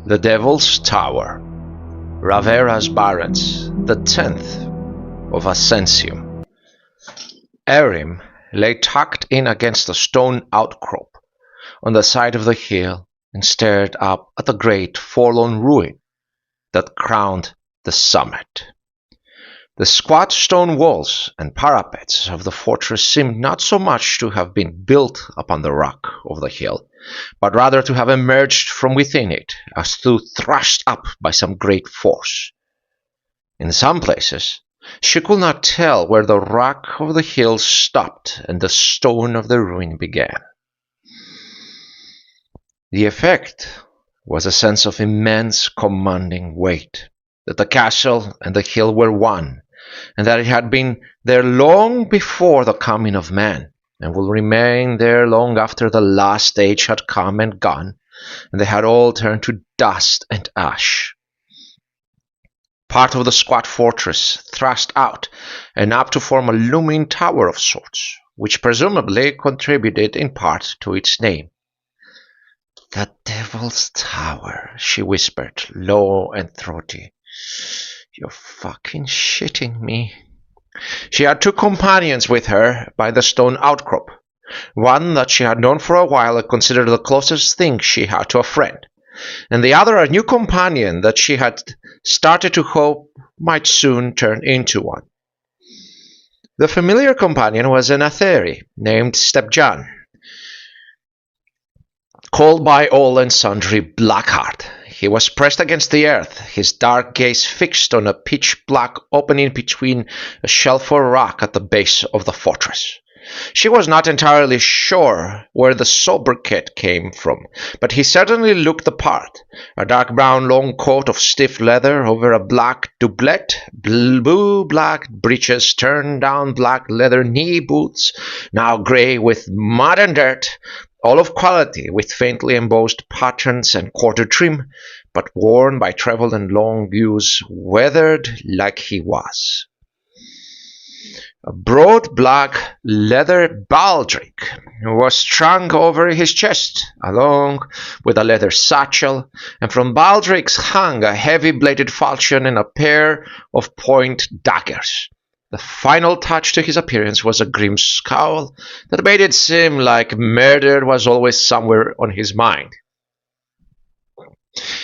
The Devil's Tower, Ravera's Barrens, the 10th of Ascensium. Erim lay tucked in against a stone outcrop on the side of the hill and stared up at the great forlorn ruin that crowned the summit. The squat stone walls and parapets of the fortress seemed not so much to have been built upon the rock of the hill, but rather to have emerged from within it, as though thrust up by some great force. In some places, she could not tell where the rock of the hill stopped and the stone of the ruin began. The effect was a sense of immense commanding weight, that the castle and the hill were one, and that it had been there long before the coming of man, and will remain there long after the last age had come and gone, and they had all turned to dust and ash. Part of the squat fortress thrust out and up to form a looming tower of sorts, which presumably contributed in part to its name. "The Devil's Tower," she whispered, low and throaty. "You're fucking shitting me." She had two companions with her by the stone outcrop, one that she had known for a while and considered the closest thing she had to a friend, and the other a new companion that she had started to hope might soon turn into one. The familiar companion was an Atheri named Stepjan, called by all and sundry Blackheart. He was pressed against the earth, his dark gaze fixed on a pitch-black opening between a shelf or rock at the base of the fortress. She was not entirely sure where the sobriquet came from, but he certainly looked the part. A dark brown long coat of stiff leather over a black doublet, blue-black breeches, turned-down black leather knee boots, now grey with mud and dirt, all of quality, with faintly embossed patterns and quarter trim, but worn by travel and long use, weathered like he was. A broad black leather baldric was strung over his chest, along with a leather satchel, and from baldrics hung a heavy-bladed falchion and a pair of point daggers. The final touch to his appearance was a grim scowl that made it seem like murder was always somewhere on his mind.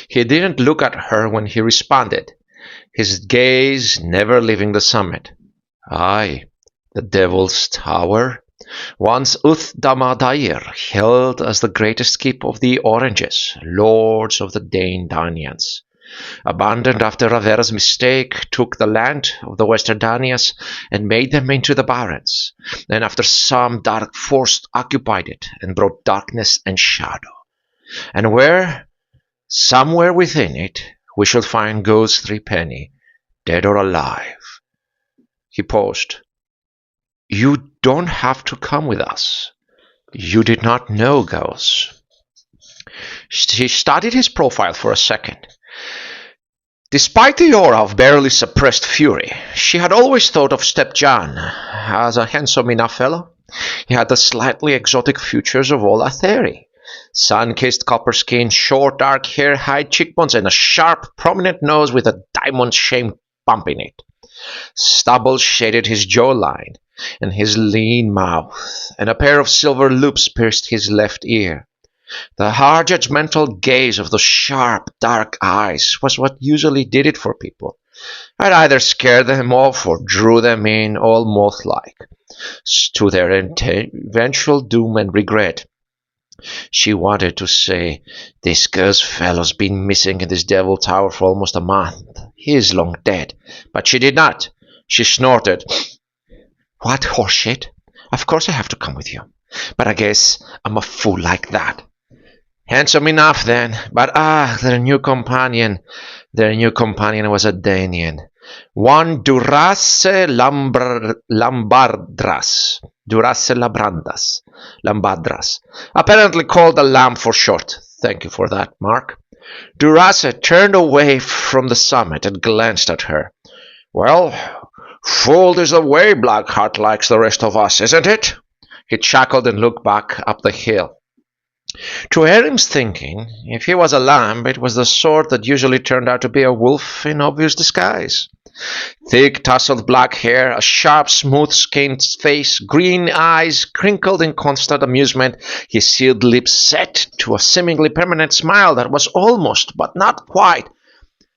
He didn't look at her when he responded, his gaze never leaving the summit. "Aye, the Devil's Tower, once Uthdamadayir held as the greatest keep of the Oranges, lords of the Dane-Danians. Abandoned after Ravera's mistake, took the land of the Western Danias and made them into the Barrens, and after some dark force occupied it and brought darkness and shadow. And where, somewhere within it, we shall find Ghost Threepenny, dead or alive." He paused. "You don't have to come with us. You did not know Gauss." She studied his profile for a second. Despite the aura of barely suppressed fury, she had always thought of Stepjan as a handsome enough fellow. He had the slightly exotic features of all Atheri. Sun-kissed copper skin, short dark hair, high cheekbones, and a sharp, prominent nose with a diamond-shaped bump in it. Stubble shaded his jawline and his lean mouth, and a pair of silver loops pierced his left ear. The hard, judgmental gaze of those sharp, dark eyes was what usually did it for people. It either scared them off or drew them in, all moth-like, to their eventual doom and regret. She wanted to say, "This cursed fellow's been missing in this Devil Tower for almost a month. He is long dead," but she did not. She snorted. "What horseshit? Of course I have to come with you, but I guess I'm a fool like that." "Handsome enough, then, but their new companion was a Danian. One Durace Lambadras, apparently called the Lamb for short. Thank you for that, Mark." Durace turned away from the summit and glanced at her. "Well, fooled is the way Blackheart likes the rest of us, isn't it?" He chuckled and looked back up the hill. To Arim's thinking, if he was a lamb, it was the sort that usually turned out to be a wolf in obvious disguise. Thick, tousled black hair, a sharp, smooth-skinned face, green eyes crinkled in constant amusement, his sealed lips set to a seemingly permanent smile that was almost, but not quite,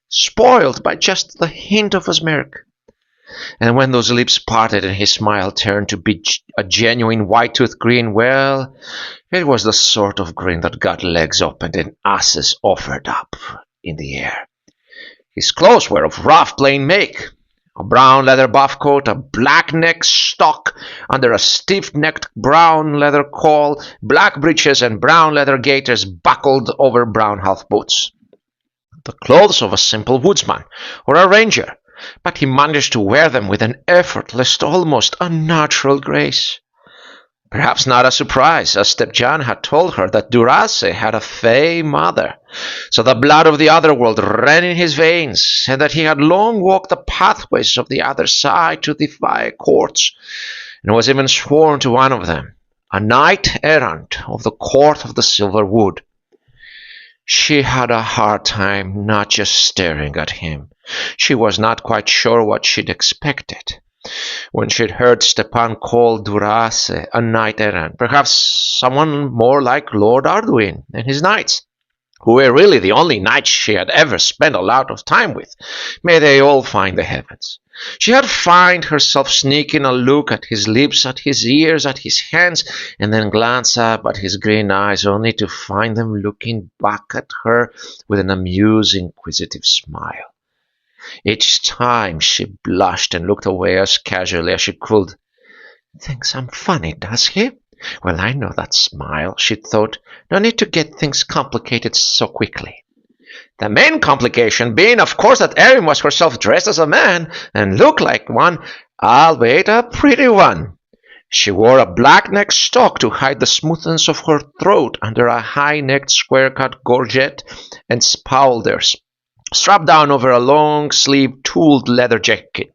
spoiled by just the hint of a smirk. And when those lips parted and his smile turned to be a genuine white-toothed grin, well, it was the sort of grin that got legs opened and asses offered up in the air. His clothes were of rough, plain make. A brown leather buff coat, a black neck stock under a stiff-necked brown leather caul, black breeches and brown leather gaiters buckled over brown half boots. The clothes of a simple woodsman or a ranger, but he managed to wear them with an effortless, almost unnatural grace. Perhaps not a surprise, as Stepjan had told her that Durace had a fey mother, so the blood of the other world ran in his veins, and that he had long walked the pathways of the other side to defy courts, and was even sworn to one of them, a knight-errant of the Court of the Silver Wood. She had a hard time not just staring at him. She was not quite sure what she'd expected. When she'd heard Stepan call Durace a knight-errant, perhaps someone more like Lord Arduin and his knights, who were really the only knights she had ever spent a lot of time with. May they all find the heavens. She had found herself sneaking a look at his lips, at his ears, at his hands, and then glance up at his green eyes, only to find them looking back at her with an amused, inquisitive smile. Each time she blushed and looked away as casually as she could. "Thinks I'm funny, does he? Well, I know that smile," she thought. "No need to get things complicated so quickly." The main complication being, of course, that Erin was herself dressed as a man and looked like one, albeit a pretty one. She wore a black-necked stock to hide the smoothness of her throat under a high-necked square-cut gorget and spaulders, strapped down over a long-sleeved tooled leather jacket.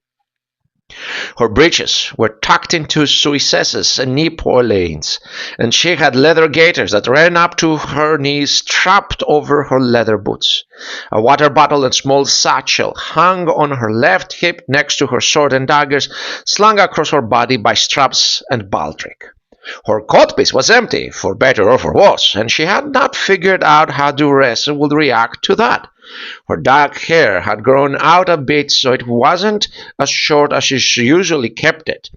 Her breeches were tucked into suissesses and knee-poilines, and she had leather gaiters that ran up to her knees strapped over her leather boots. A water bottle and small satchel hung on her left hip next to her sword and daggers, slung across her body by straps and baldric. Her coat-piece was empty, for better or for worse, and she had not figured out how Durace would react to that. Her dark hair had grown out a bit, so it wasn't as short as she usually kept it,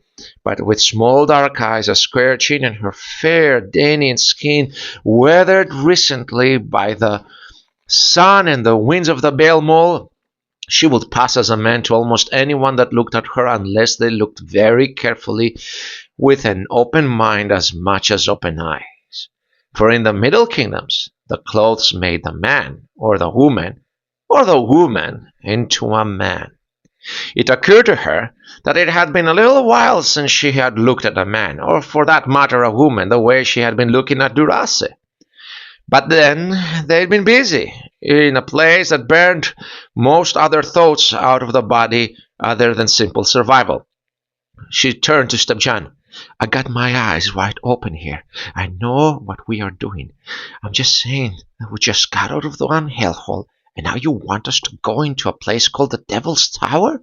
but with small dark eyes, a square chin, and her fair Danian skin weathered recently by the sun and the winds of the Bale Mole, she would pass as a man to almost anyone that looked at her, unless they looked very carefully, with an open mind as much as open eyes. For in the Middle Kingdoms, the clothes made the man, or the woman into a man. It occurred to her that it had been a little while since she had looked at a man, or for that matter a woman, the way she had been looking at Durace. But then they'd been busy, in a place that burned most other thoughts out of the body other than simple survival. She turned to Stepjan. "I got my eyes wide open here. I know what we are doing. I'm just saying that we just got out of the one hellhole, and now you want us to go into a place called the Devil's Tower?"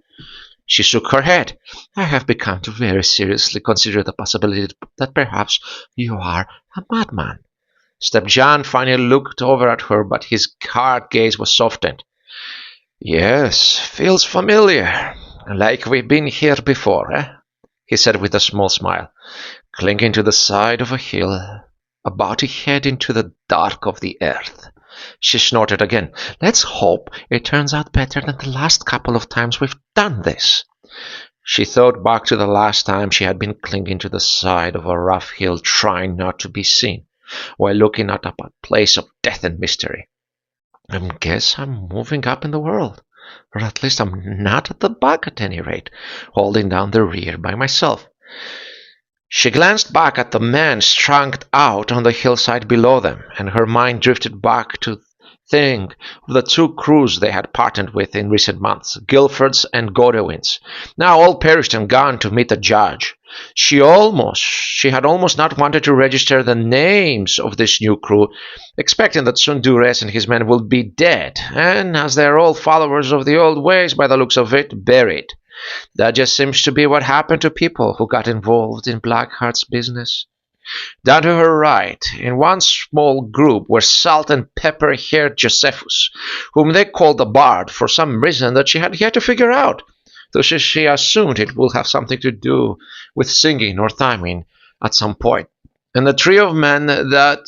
She shook her head. "I have begun to very seriously consider the possibility that perhaps you are a madman." Stepjan finally looked over at her, but his hard gaze was softened. "Yes, feels familiar. Like we've been here before, eh?" he said with a small smile, clinging to the side of a hill, about to head into the dark of the earth. She snorted again. "Let's hope it turns out better than the last couple of times we've done this." She thought back to the last time she had been clinging to the side of a rough hill, trying not to be seen, while looking at a place of death and mystery. "I guess I'm moving up in the world. Or at least I'm not at the back at any rate, holding down the rear by myself." She glanced back at the man strung out on the hillside below them, and her mind drifted back to Think of the two crews they had partnered with in recent months, Guilford's and Godwin's, now all perished and gone to meet the judge. She had almost not wanted to register the names of this new crew, expecting that soon Duress and his men would be dead, and as they're all followers of the old ways by the looks of it, buried. That just seems to be what happened to people who got involved in Blackheart's business. Down to her right, in one small group, were salt and pepper-haired Josephus, whom they called the Bard for some reason that she had yet to figure out, though she assumed it would have something to do with singing or timing at some point. And the trio of men that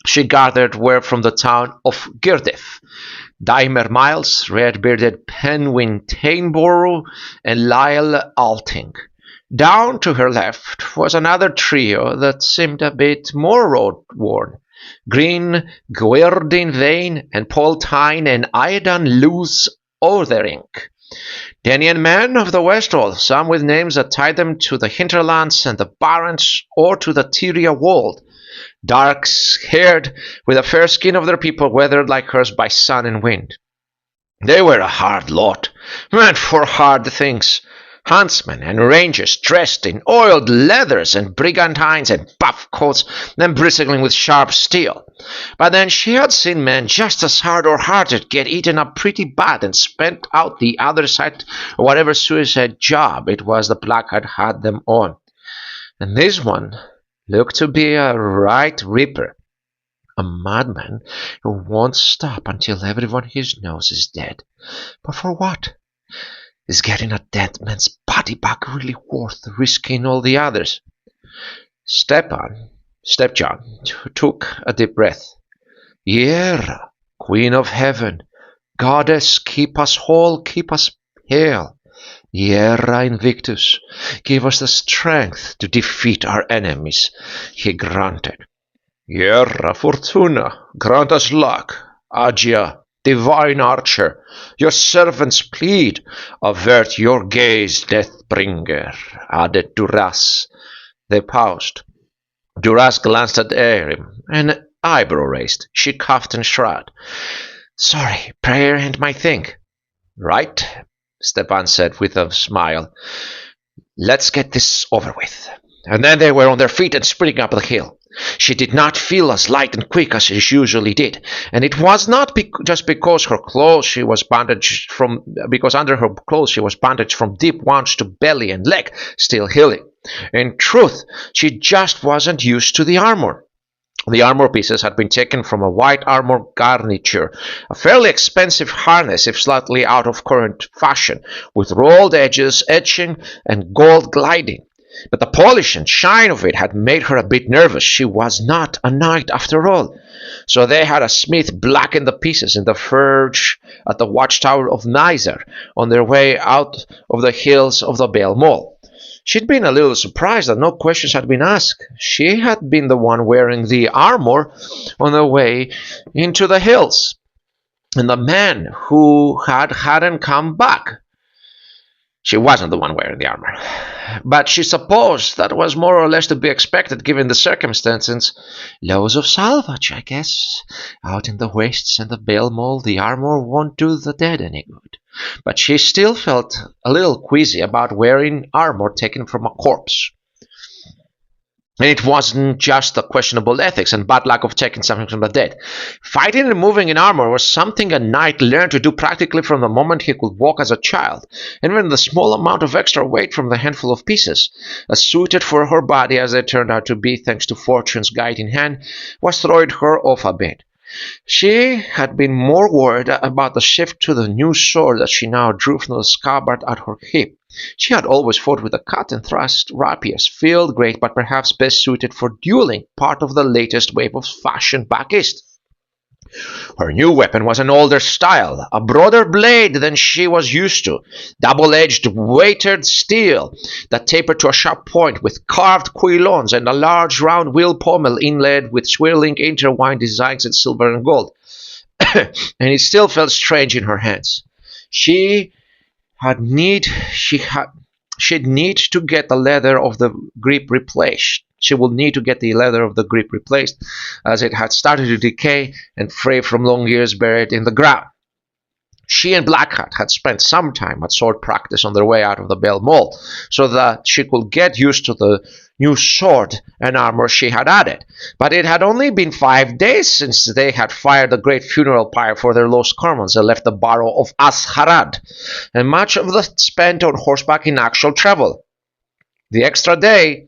she gathered were from the town of Girdif: Dimer Miles, red-bearded Penwyn Tainborough, and Lyle Alting. Down to her left was another trio that seemed a bit more road-worn: Green, Gwyrdin Vane, and Paul Tyne, and Aidan Lewis Otherink. Denian men of the Westall, some with names that tied them to the hinterlands and the barrens or to the Tyria wold, dark-haired, with the fair skin of their people weathered like hers by sun and wind. They were a hard lot, meant for hard things. Huntsmen and rangers dressed in oiled leathers and brigantines and buff coats and bristling with sharp steel. But then she had seen men just as hard or harder get eaten up pretty bad and spent out the other side of whatever suicide job it was the Blackheart had them on. And this one looked to be a right ripper. A madman who won't stop until everyone he knows is dead. But for what? Is getting a dead man's body back really worth risking all the others? Stepjohn took a deep breath. Yera, Queen of Heaven, Goddess, keep us whole, keep us hale. Yera Invictus, give us the strength to defeat our enemies, he granted. Yera Fortuna, grant us luck. Agia, divine archer, your servants plead, avert your gaze, Deathbringer, added Duras. They paused. Duras glanced at Erin, an eyebrow raised. She coughed and shrugged. Sorry, prayer ain't my thing. Right, Stepan said with a smile. Let's get this over with. And then they were on their feet and sprinting up the hill. She did not feel as light and quick as she usually did, and it was not just because under her clothes she was bandaged from deep wounds to belly and leg, still healing. In truth, she just wasn't used to the armor. The armor pieces had been taken from a white armor garniture, a fairly expensive harness if slightly out of current fashion, with rolled edges, etching, and gold gliding. But the polish and shine of it had made her a bit nervous. She was not a knight after all. So they had a smith blacken the pieces in the forge at the watchtower of Nizer on their way out of the hills of the Bale Mall. She'd been a little surprised that no questions had been asked. She had been the one wearing the armor on the way into the hills, and the man who hadn't come back. She wasn't the one wearing the armor, but she supposed that was more or less to be expected given the circumstances. Loads of salvage, I guess. Out in the wastes and the Bale Mall, the armor won't do the dead any good. But she still felt a little queasy about wearing armor taken from a corpse. And it wasn't just the questionable ethics and bad luck of taking something from the dead. Fighting and moving in armor was something a knight learned to do practically from the moment he could walk as a child, and even the small amount of extra weight from the handful of pieces, as suited for her body as they turned out to be thanks to Fortune's guiding hand, was throwing her off a bit. She had been more worried about the shift to the new sword that she now drew from the scabbard at her hip. She had always fought with the cut and thrust rapiers, felt great but perhaps best suited for dueling, part of the latest wave of fashion back east. Her new weapon was an older style, a broader blade than she was used to, double-edged weighted steel that tapered to a sharp point with carved quillons and a large round wheel pommel inlaid with swirling intertwined designs in silver and gold. And it still felt strange in her hands. She'd need to get the leather of the grip replaced. She would need to get the leather of the grip replaced, as it had started to decay and fray from long years buried in the ground. She and Blackheart had spent some time at sword practice on their way out of the Bell Mall, so that she could get used to the new sword and armor she had added. But it had only been 5 days since they had fired the great funeral pyre for their lost comrades and left the Barrow of Asharad, and much of that spent on horseback in actual travel. The extra day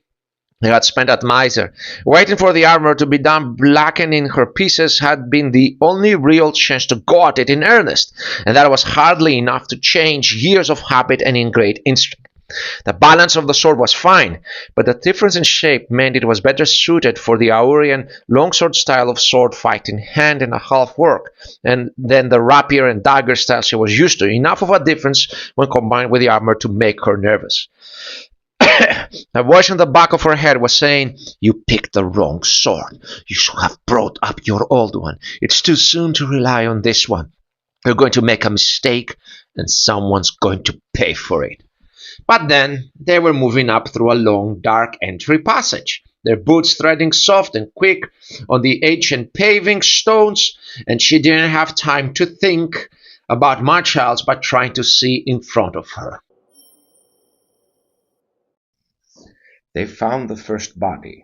they had spent at Miser, waiting for the armor to be done blackening her pieces, had been the only real chance to go at it in earnest, and that was hardly enough to change years of habit and ingrained instinct. The balance of the sword was fine, but the difference in shape meant it was better suited for the Aurian longsword style of sword fighting hand and a half work, and than the rapier and dagger style she was used to, enough of a difference when combined with the armor to make her nervous. A voice on the back of her head was saying, "You picked the wrong sword. You should have brought up your old one. It's too soon to rely on this one. You're going to make a mistake, and someone's going to pay for it." But then they were moving up through a long, dark entry passage, their boots treading soft and quick on the ancient paving stones, and she didn't have time to think about much else but trying to see in front of her. They found the first body,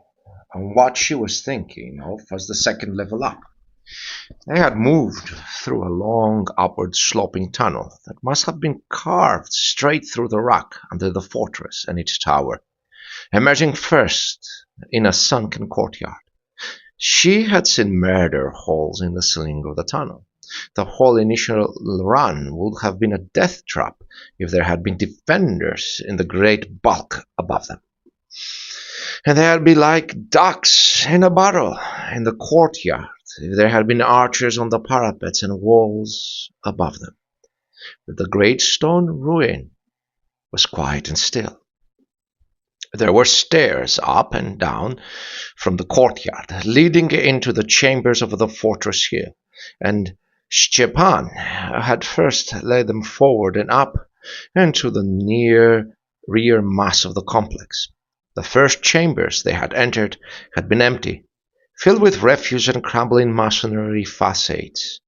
and what she was thinking of was the second level up. They had moved through a long, upward-sloping tunnel that must have been carved straight through the rock under the fortress and its tower, emerging first in a sunken courtyard. She had seen murder holes in the ceiling of the tunnel. The whole initial run would have been a death trap if there had been defenders in the great bulk above them. And they'd be like ducks in a barrel in the courtyard if there had been archers on the parapets and walls above them. But the great stone ruin was quiet and still. There were stairs up and down from the courtyard, leading into the chambers of the fortress hill, and Stepan had first led them forward and up into the near rear mass of the complex. The first chambers they had entered had been empty, filled with refuse and crumbling masonry facades.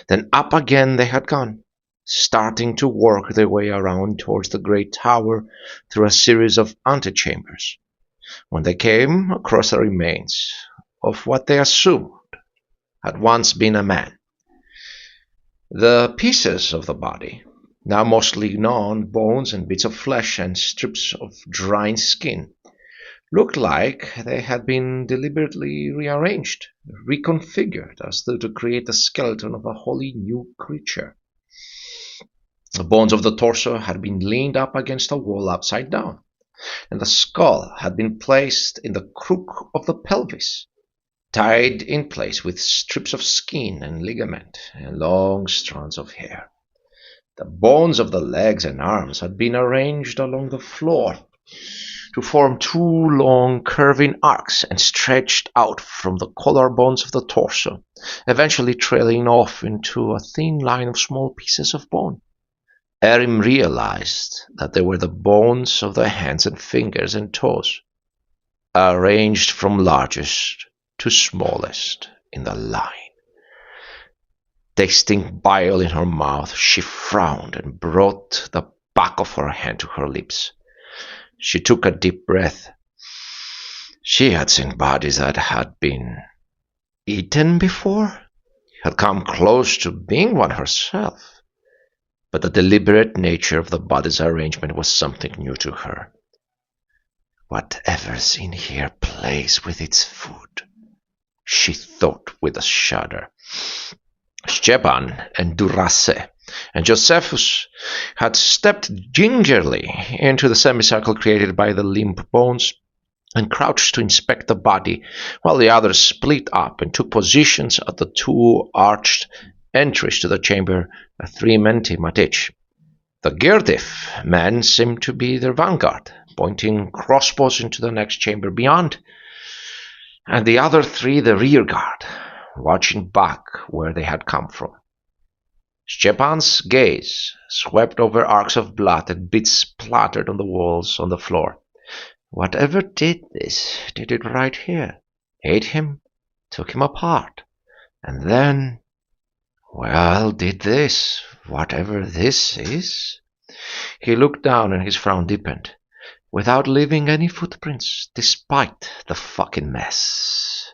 Then up again they had gone, starting to work their way around towards the great tower through a series of antechambers, when they came across the remains of what they assumed had once been a man. The pieces of the body, now mostly gnawn bones and bits of flesh and strips of drying skin, looked like they had been deliberately rearranged, reconfigured, as though to create the skeleton of a wholly new creature. The bones of the torso had been leaned up against a wall upside down, and the skull had been placed in the crook of the pelvis, tied in place with strips of skin and ligament and long strands of hair. The bones of the legs and arms had been arranged along the floor to form two long curving arcs and stretched out from the collarbones of the torso, eventually trailing off into a thin line of small pieces of bone. Erin realized that they were the bones of the hands and fingers and toes, arranged from largest to smallest in the line. Tasting bile in her mouth, she frowned and brought the back of her hand to her lips. She took a deep breath. She had seen bodies that had been eaten before, had come close to being one herself, but the deliberate nature of the body's arrangement was something new to her. "Whatever's in here plays with its food," she thought with a shudder. Stepan and Durace and Josephus had stepped gingerly into the semicircle created by the limp bones and crouched to inspect the body, while the others split up and took positions at the two arched entries to the chamber, 3 men team at each. The Girdif men seemed to be their vanguard, pointing crossbows into the next chamber beyond, and the other 3 the rear guard, watching back where they had come from. Stepan's gaze swept over arcs of blood and bits splattered on the walls on the floor, Whatever did this, did it right here. Ate him, took him apart, and then, well, did this, whatever this is. He looked down and his frown deepened, without leaving any footprints, despite the fucking mess.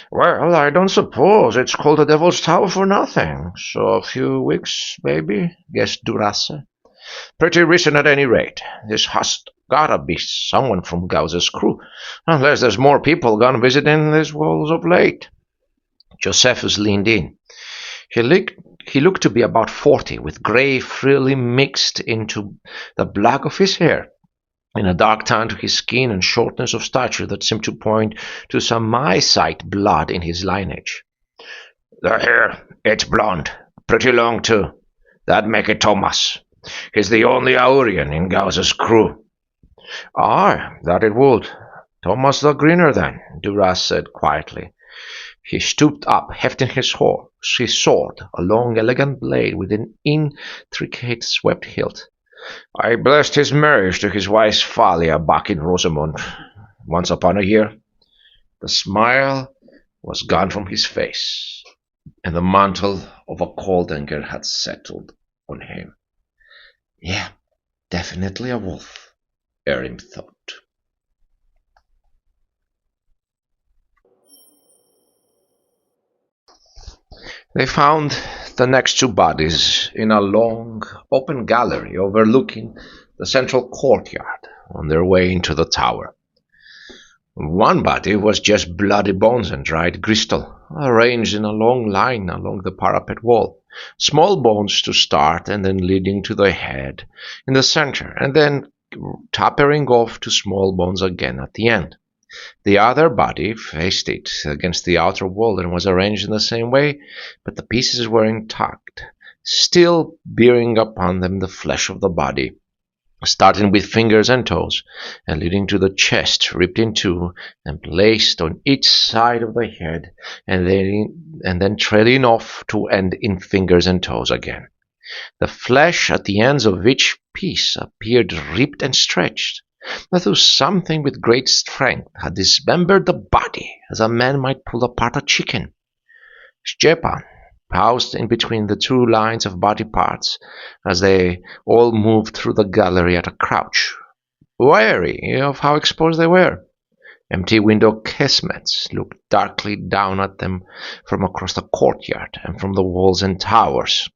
Well, I don't suppose it's called the Devil's Tower for nothing. So a few weeks, maybe, guessed Durace. Pretty recent at any rate. This has gotta be someone from Gauss's crew, unless there's more people gone visiting these walls of late. Josephus leaned in. He looked to be about 40, with grey frilly mixed into the black of his hair, in a dark tan to his skin and shortness of stature that seemed to point to some eyesight blood in his lineage. The hair, it's blonde, pretty long too. That make it Thomas. He's the only Aurian in Gauss's crew. Aye, that it would. Thomas the Greener, then, Duras said quietly. He stooped up, hefting his sword, a long, elegant blade with an intricate swept hilt. I blessed his marriage to his wife Thalia back in Rosamond, once upon a year. The smile was gone from his face, and the mantle of a cold anger had settled on him. Yeah, definitely a wolf, Erin thought. They found the next two bodies in a long, open gallery overlooking the central courtyard on their way into the tower. One body was just bloody bones and dried gristle, arranged in a long line along the parapet wall. Small bones to start and then leading to the head in the center, and then tapering off to small bones again at the end. The other body faced it against the outer wall and was arranged in the same way, but the pieces were intact, still bearing upon them the flesh of the body, starting with fingers and toes, and leading to the chest, ripped in two and placed on each side of the head, and then trailing off to end in fingers and toes again. The flesh at the ends of each piece appeared ripped and stretched, as though something with great strength had dismembered the body, as a man might pull apart a chicken. Stepan paused in between the two lines of body parts as they all moved through the gallery at a crouch, wary of how exposed they were. Empty window casements looked darkly down at them from across the courtyard and from the walls and towers.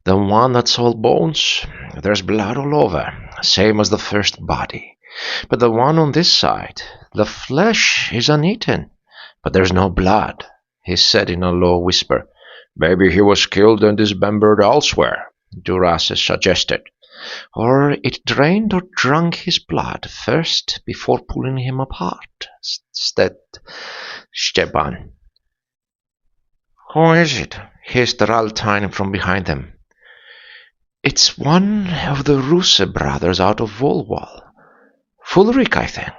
The one that's all bones, there's blood all over, same as the first body. But the one on this side, the flesh is uneaten, but there's no blood, he said in a low whisper. Maybe he was killed and dismembered elsewhere, Duras suggested. Or it drained or drunk his blood first before pulling him apart, said Stepan. Who is it? Hissed Raltine from behind them. It's one of the Russe brothers out of Volwal. Fulric, I think,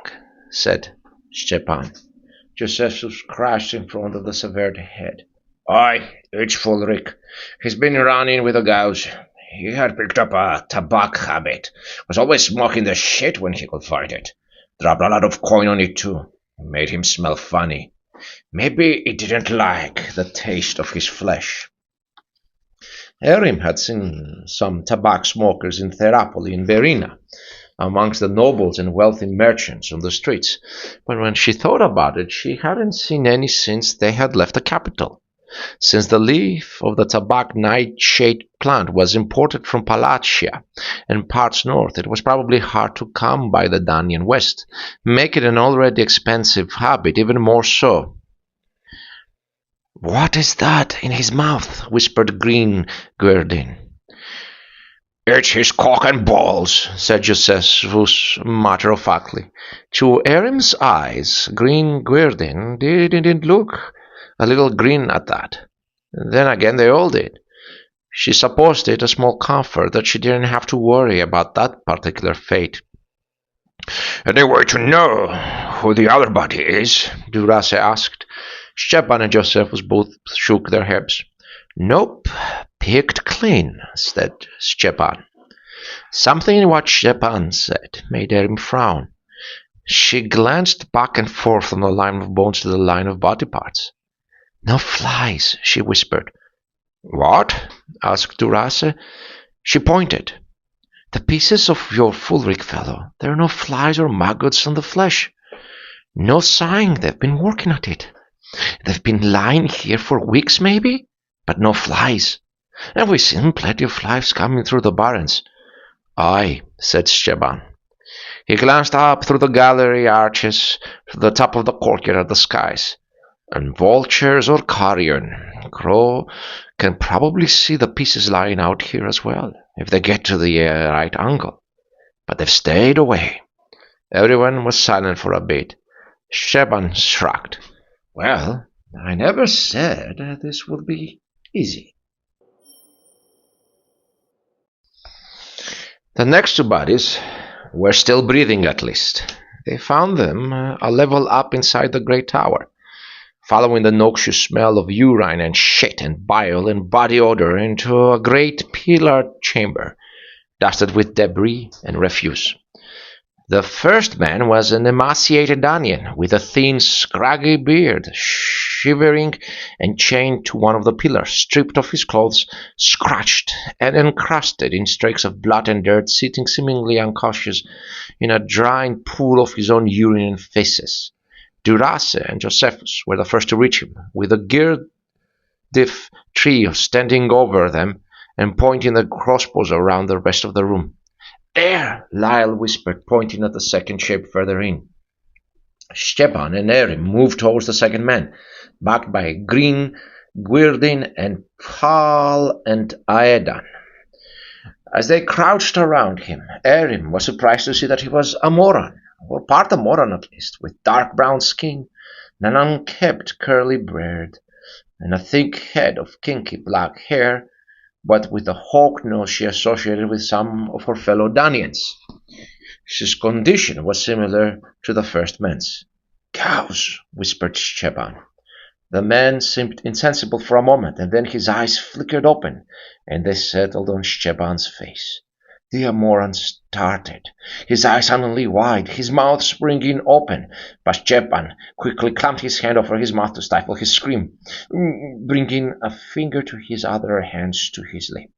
said Stepan. Josephus crashed in front of the severed head. Aye, it's Fulric. He's been running with the Gauss. He had picked up a tobacco habit. Was always smoking the shit when he could find it. Dropped a lot of coin on it too. It made him smell funny. Maybe he didn't like the taste of his flesh. Erim had seen some tobacco smokers in Therapoli and Verina, amongst the nobles and wealthy merchants on the streets, but when she thought about it, she hadn't seen any since they had left the capital. Since the leaf of the tobacco nightshade plant was imported from Palatia and parts north, it was probably hard to come by the Danyan west, make it an already expensive habit even more so. What is that in his mouth? Whispered Green Guerdin. It's his cock and balls, said Josephus matter-of-factly. To Erim's eyes, Green Guerdin didn't look a little green at that. Then again, they all did. She supposed it a small comfort that she didn't have to worry about that particular fate. Any way to know who the other body is? Durace asked. Stepan and Josephus both shook their heads. Nope, picked clean, said Stepan. Something in what Stepan said made Erin frown. She glanced back and forth from the line of bones to the line of body parts. "No flies," she whispered. "What?" asked Durace. She pointed. "The pieces of your Fulric fellow. There are no flies or maggots on the flesh. No sign they've been working at it. They've been lying here for weeks, maybe, but no flies. And we've seen plenty of flies coming through the barrens." "Aye," said Stepan. He glanced up through the gallery arches to the top of the courtyard at the skies. "And vultures or carrion, crow can probably see the pieces lying out here as well, if they get to the right angle. But they've stayed away." Everyone was silent for a bit. Stepan shrugged. "Well, I never said this would be easy." The next two bodies were still breathing, at least. They found them a level up inside the great tower, following the noxious smell of urine and shit and bile and body odor into a great pillared chamber, dusted with debris and refuse. The first man was an emaciated onion with a thin, scraggy beard, shivering and chained to one of the pillars, stripped of his clothes, scratched and encrusted in streaks of blood and dirt, sitting seemingly unconscious in a drying pool of his own urine and feces. Durace and Josephus were the first to reach him, with the Girdiff trio standing over them and pointing their crossbows around the rest of the room. "There!" Lyle whispered, pointing at the second shape further in. Stepan and Erin moved towards the second man, backed by Green, Gwyrdin, and Paul and Aedan. As they crouched around him, Erin was surprised to see that he was a Moran, or part a Moran at least, with dark brown skin, an unkempt curly beard, and a thick head of kinky black hair, but with the hawk nose she associated with some of her fellow Danians. His condition was similar to the first man's. "Cows," whispered Stepan. The man seemed insensible for a moment, and then his eyes flickered open, and they settled on Stepan's face. The Amoran started, his eyes suddenly wide, his mouth springing open, but Stepan quickly clamped his hand over his mouth to stifle his scream, bringing a finger to his other hand to his lip.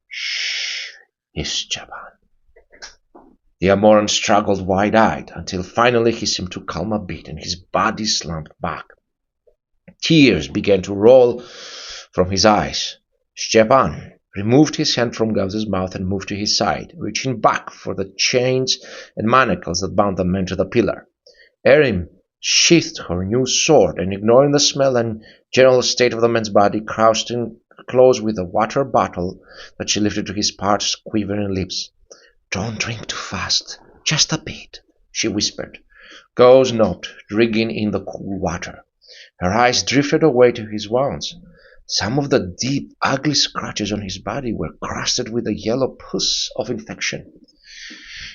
"Shh," hissed Stepan. The Amoran struggled wide-eyed, until finally he seemed to calm a bit, and his body slumped back. Tears began to roll from his eyes. Stepan removed his hand from Gauss's mouth and moved to his side, reaching back for the chains and manacles that bound the men to the pillar. Erin sheathed her new sword, and ignoring the smell and general state of the man's body, crouched in close with a water bottle that she lifted to his parched, quivering lips. "Don't drink too fast, just a bit," she whispered. Gauss nodded, drinking in the cool water. Her eyes drifted away to his wounds. Some of the deep, ugly scratches on his body were crusted with a yellow pus of infection.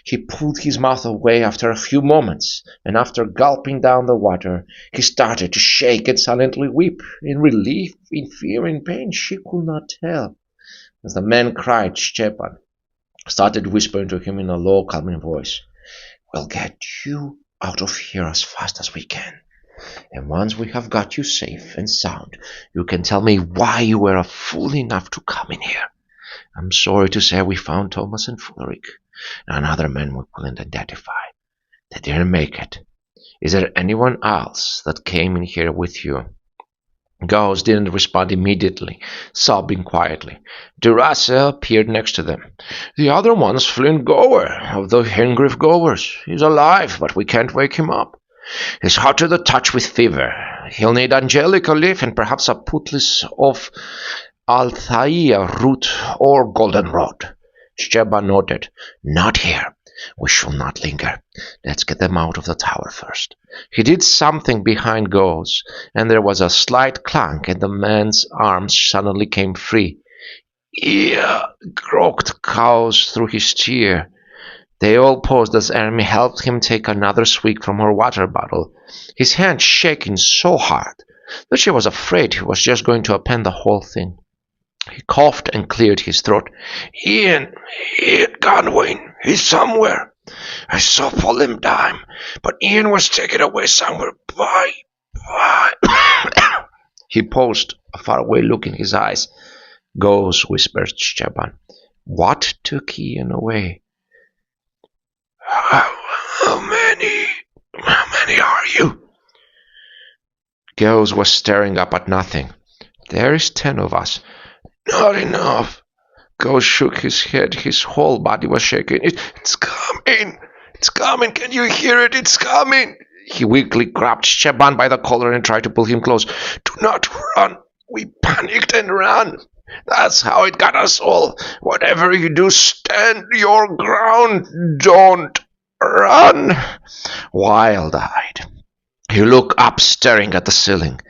He pulled his mouth away after a few moments, and after gulping down the water, he started to shake and silently weep, in relief, in fear, in pain, she could not tell. As the man cried, Stepan started whispering to him in a low, calming voice. "We'll get you out of here as fast as we can. And once we have got you safe and sound, you can tell me why you were a fool enough to come in here. I'm sorry to say we found Thomas and Fulric, and other men we couldn't identify. They didn't make it. Is there anyone else that came in here with you?" Gauss didn't respond immediately, sobbing quietly. Durace appeared next to them. "The other one's Flint Gower, of the Hengriff Goers. He's alive, but we can't wake him up. He's hot to the touch with fever. He'll need angelica leaf and perhaps a putlis of Althaia root or goldenrod." Stepan nodded. "Not here. We shall not linger. Let's get them out of the tower first." He did something behind Gauss, and there was a slight clank, and the man's arms suddenly came free. "Yeah," croaked Gauss through his tear. They all paused as Ermi helped him take another swig from her water bottle, his hand shaking so hard that she was afraid he was just going to append the whole thing. He coughed and cleared his throat. Ian Godwin, he's somewhere. I saw Paul dime, but Ian was taken away somewhere by... He paused, a faraway look in his eyes. Ghost, whispered Stepan. What took Ian away? How many are you? Ghost was staring up at nothing. There is 10 of us. Not enough. Ghost shook his head. His whole body was shaking. It's coming. It's coming. Can you hear it? It's coming. He weakly grabbed Stepan by the collar and tried to pull him close. Do not run. We panicked and ran. That's how it got us all. Whatever you do, stand your ground. Don't run. Wild-eyed, he looked up, staring at the ceiling.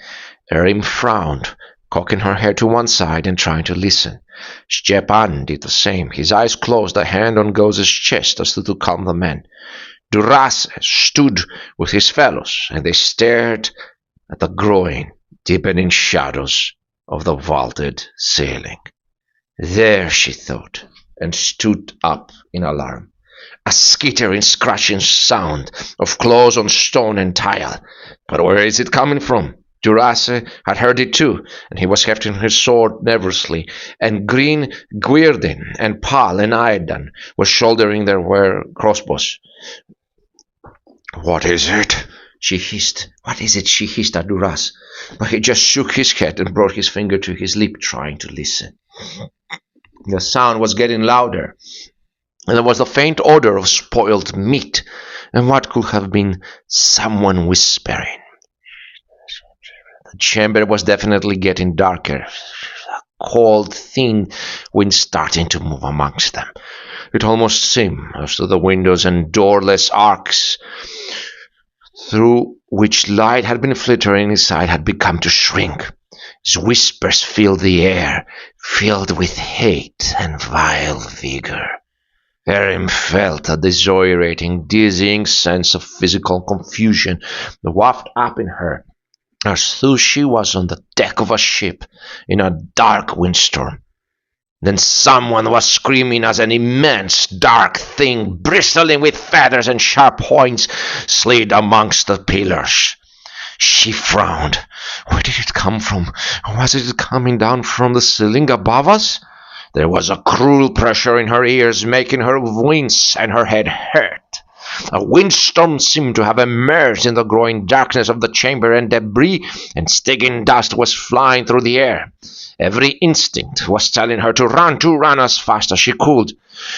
Erin frowned, cocking her head to one side and trying to listen. Stepan did the same. His eyes closed, a hand on Ghost's chest as though to calm the man. Duras stood with his fellows, and they stared at the growing, deepening shadows of the vaulted ceiling. There, she thought, and stood up in alarm. A skittering, scratching sound of claws on stone and tile. But where is it coming from? Duras had heard it too, and he was hefting his sword nervously, and Green, Guerdin, and Pal and Aidan were shouldering their crossbows. What is it? She hissed. What is it? She hissed at Duras. But he just shook his head and brought his finger to his lip, trying to listen. The sound was getting louder, and there was the faint odor of spoiled meat, and what could have been someone whispering. The chamber was definitely getting darker. A cold, thin wind starting to move amongst them. It almost seemed as though the windows and doorless arcs through which light had been filtering inside had begun to shrink. His whispers filled the air, filled with hate and vile vigor. Erin felt a desoriating, dizzying sense of physical confusion waft up in her, as though she was on the deck of a ship in a dark windstorm. Then someone was screaming as an immense dark thing, bristling with feathers and sharp points, slid amongst the pillars. She frowned. Where did it come from? Was it coming down from the ceiling above us? There was a cruel pressure in her ears, making her wince and her head hurt. A windstorm seemed to have emerged in the growing darkness of the chamber, and debris and stinging dust was flying through the air. Every instinct was telling her to run as fast as she could.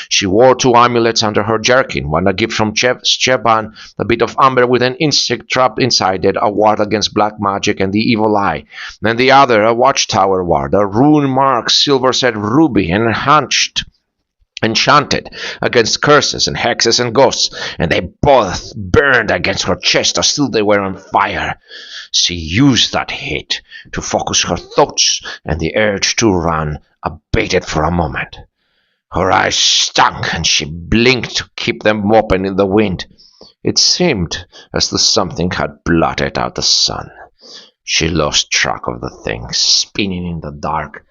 She wore 2 amulets under her jerkin, one a gift from Stepan, a bit of amber with an insect trap inside it, a ward against black magic and the evil eye, and the other a watchtower ward, a rune-marked silver-set ruby enchanted against curses and hexes and ghosts, and they both burned against her chest as though they were on fire. She used that hit to focus her thoughts, and the urge to run abated for a moment. Her eyes stung, and she blinked to keep them open in the wind. It seemed as though something had blotted out the sun. She lost track of the thing, spinning in the dark,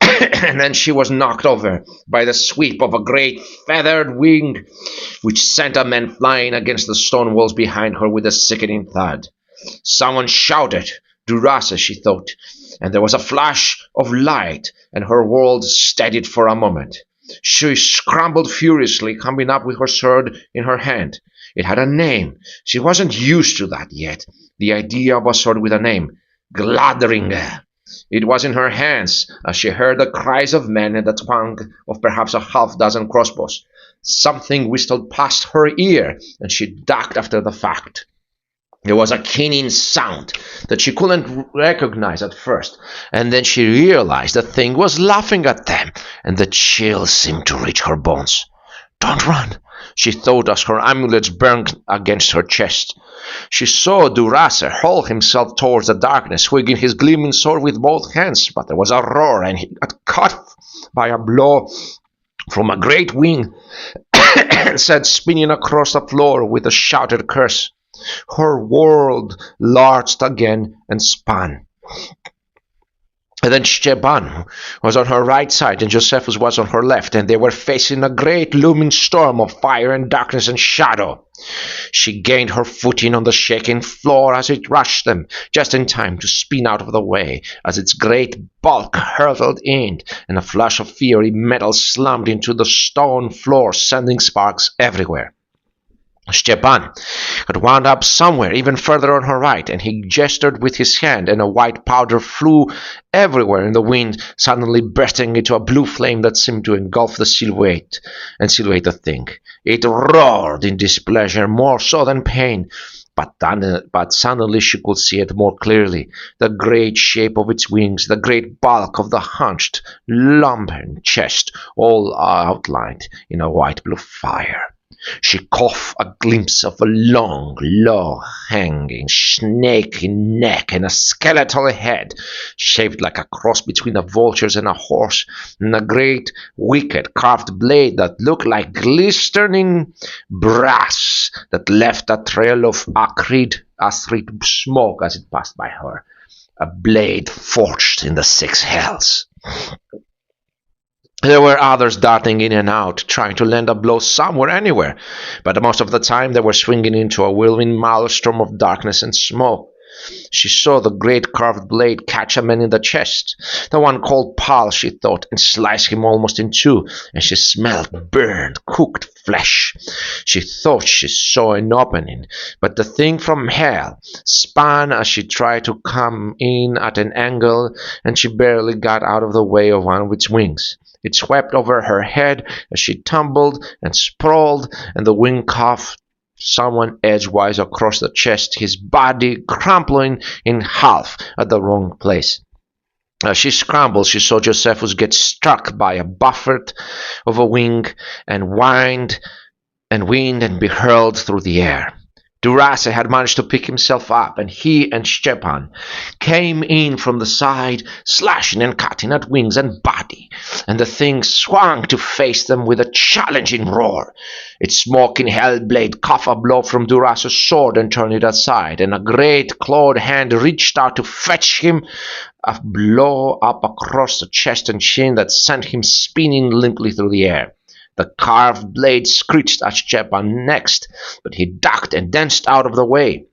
and then she was knocked over by the sweep of a great feathered wing, which sent a man flying against the stone walls behind her with a sickening thud. Someone shouted, Duras, she thought, and there was a flash of light, and her world steadied for a moment. She scrambled furiously, coming up with her sword in her hand. It had a name. She wasn't used to that yet, the idea of a sword with a name. Gladringer. It was in her hands as she heard the cries of men and the twang of perhaps a half-dozen crossbows. Something whistled past her ear, and she ducked after the fact. There was a keening sound that she couldn't recognize at first, and then she realized the thing was laughing at them, and the chill seemed to reach her bones. Don't run, she thought as her amulets burned against her chest. She saw Duras hurl himself towards the darkness, swinging his gleaming sword with both hands, but there was a roar, and he got caught by a blow from a great wing and sent spinning across the floor with a shouted curse. Her world lurched again and spun. And then Stepan was on her right side, and Josephus was on her left, and they were facing a great looming storm of fire and darkness and shadow. She gained her footing on the shaking floor as it rushed them, just in time to spin out of the way as its great bulk hurtled in, and a flash of fiery metal slammed into the stone floor, sending sparks everywhere. Stepan had wound up somewhere even further on her right, and he gestured with his hand, and a white powder flew everywhere in the wind, suddenly bursting into a blue flame that seemed to engulf the silhouette the thing. It roared in displeasure, more so than pain, but suddenly she could see it more clearly, the great shape of its wings, the great bulk of the hunched, lumbering chest, all outlined in a white-blue fire. She caught a glimpse of a long, low-hanging, snaky neck and a skeletal head, shaped like a cross between a vulture and a horse, and a great, wicked, carved blade that looked like glistening brass that left a trail of acrid smoke as it passed by her. A blade forged in the six hells. There were others darting in and out, trying to land a blow somewhere, anywhere, but most of the time they were swinging into a whirling maelstrom of darkness and smoke. She saw the great carved blade catch a man in the chest, the one called Paul, she thought, and slice him almost in two, and she smelled burned, cooked flesh. She thought she saw an opening, but the thing from hell spun as she tried to come in at an angle, and she barely got out of the way of one of its wings. It swept over her head as she tumbled and sprawled, and the wing cuffed someone edgewise across the chest, his body crumpling in half at the wrong place. As she scrambled, she saw Josephus get struck by a buffet of a wing and wind and be hurled through the air. Durace had managed to pick himself up, and he and Stepan came in from the side, slashing and cutting at wings and body, and the thing swung to face them with a challenging roar. Its smoking hell blade caught a blow from Durace's sword and turned it aside, and a great clawed hand reached out to fetch him a blow up across the chest and chin that sent him spinning limply through the air. The carved blade screeched at Stepan next, but he ducked and danced out of the way.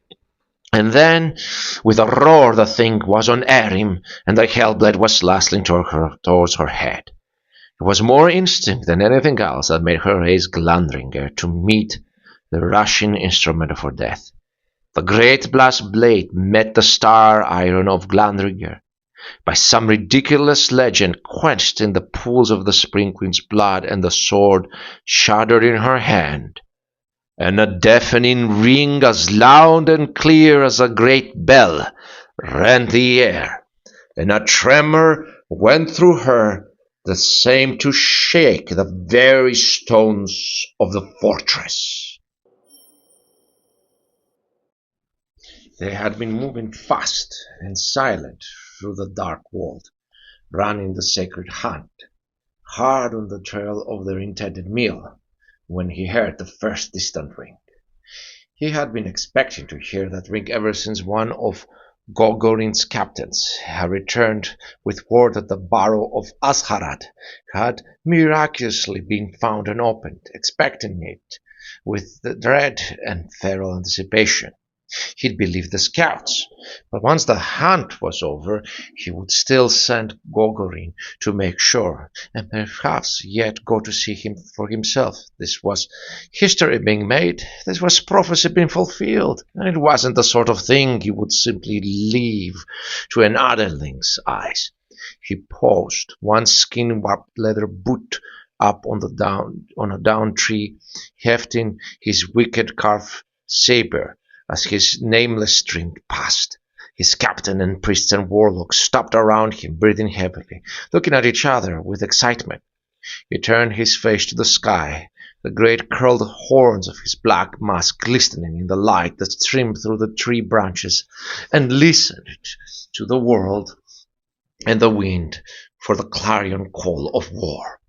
And then, with a roar, the thing was on him, and the hell blade was slashed towards her head. It was more instinct than anything else that made her raise Glandringer to meet the rushing instrument of her death. The great brass blade met the star iron of Glandringer. By some ridiculous legend, quenched in the pools of the Spring Queen's blood, and the sword shuddered in her hand, and a deafening ring as loud and clear as a great bell rent the air, and a tremor went through her that seemed to shake the very stones of the fortress. They had been moving fast and silent through the dark world, running the sacred hunt, hard on the trail of their intended meal, when he heard the first distant ring. He had been expecting to hear that ring ever since one of Gogorin's captains had returned with word that the Barrow of Azharad had miraculously been found and opened, expecting it with the dread and feral anticipation. He'd believed the scouts, but once the hunt was over, he would still send Gogorin to make sure, and perhaps yet go to see him for himself. This was history being made, this was prophecy being fulfilled, and it wasn't the sort of thing he would simply leave to an otherling's eyes. He paused, one skin-warped leather boot up on a down tree, hefting his wicked carved saber as his nameless stream passed. His captain and priests and warlocks stopped around him, breathing heavily, looking at each other with excitement. He turned his face to the sky, the great curled horns of his black mask glistening in the light that streamed through the tree branches, and listened to the world and the wind for the clarion call of war.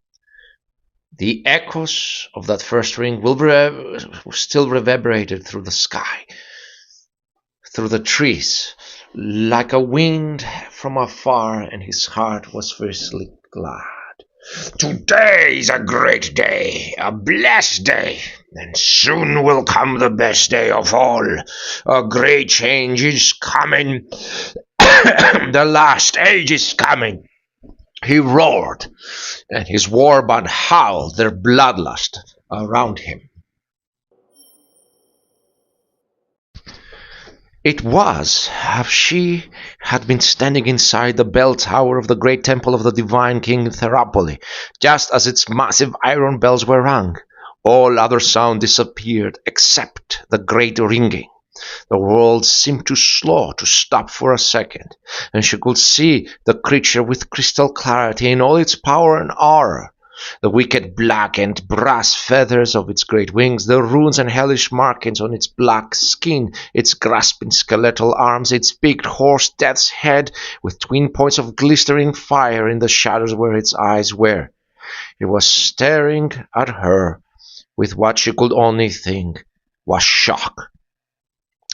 The echoes of that first ring still reverberated through the sky, through the trees like a wind from afar, and his heart was fiercely glad. Today is a great day, a blessed day, and soon will come the best day of all. A great change is coming. The last age is coming. He roared, and his war band howled their bloodlust around him. It was as she had been standing inside the bell tower of the great temple of the divine king Theropoli, just as its massive iron bells were rung. All other sound disappeared except the great ringing. The world seemed too slow to stop for a second, and she could see the creature with crystal clarity in all its power and horror. The wicked black and brass feathers of its great wings, the runes and hellish markings on its black skin, its grasping skeletal arms, its big horse death's head with twin points of glistering fire in the shadows where its eyes were. It was staring at her with what she could only think was shock.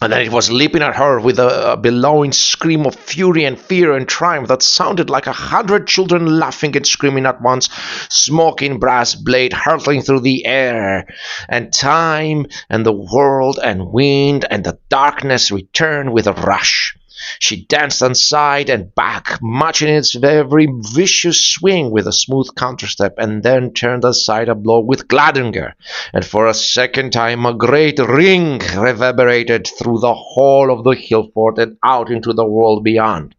And then it was leaping at her with a bellowing scream of fury and fear and triumph that sounded like 100 children laughing and screaming at once, smoking brass blade hurtling through the air, and time and the world and wind and the darkness returned with a rush. She danced on side and back, matching its every vicious swing with a smooth counterstep, and then turned aside a blow with Gladinger, and for a second time a great ring reverberated through the whole of the hill fort and out into the world beyond.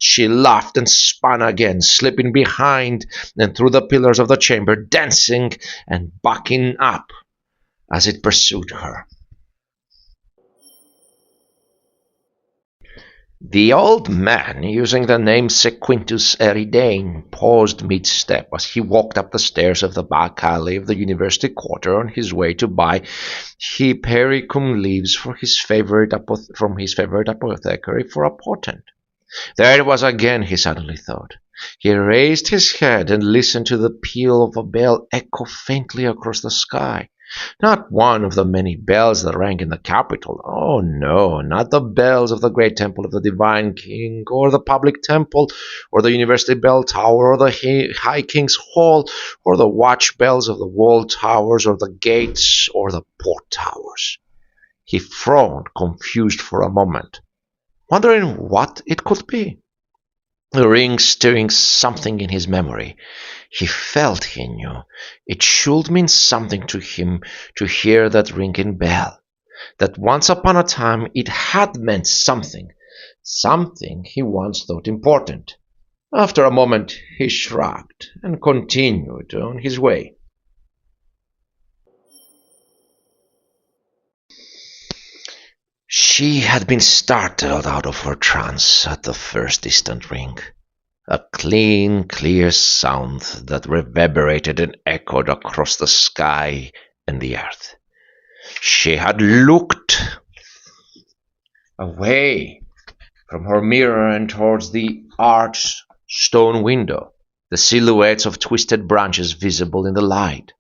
She laughed and spun again, slipping behind and through the pillars of the chamber, dancing and backing up as it pursued her. The old man, using the name Sequintus Eridane, paused mid-step as he walked up the stairs of the back alley of the university quarter on his way to buy Hypericum leaves for from his favorite apothecary for a potent. There it was again, he suddenly thought. He raised his head and listened to the peal of a bell echo faintly across the sky. Not one of the many bells that rang in the capital. Oh, no, not the bells of the great temple of the divine king, or the public temple, or the university bell tower, or the high king's hall, or the watch bells of the wall towers, or the gates, or the port towers. He frowned, confused for a moment, wondering what it could be. The ring stirring something in his memory. He felt he knew. It should mean something to him to hear that ringing bell. That once upon a time it had meant something. Something he once thought important. After a moment he shrugged and continued on his way. She had been startled out of her trance at the first distant ring. A clean, clear sound that reverberated and echoed across the sky and the earth. She had looked away from her mirror and towards the arched stone window, the silhouettes of twisted branches visible in the light.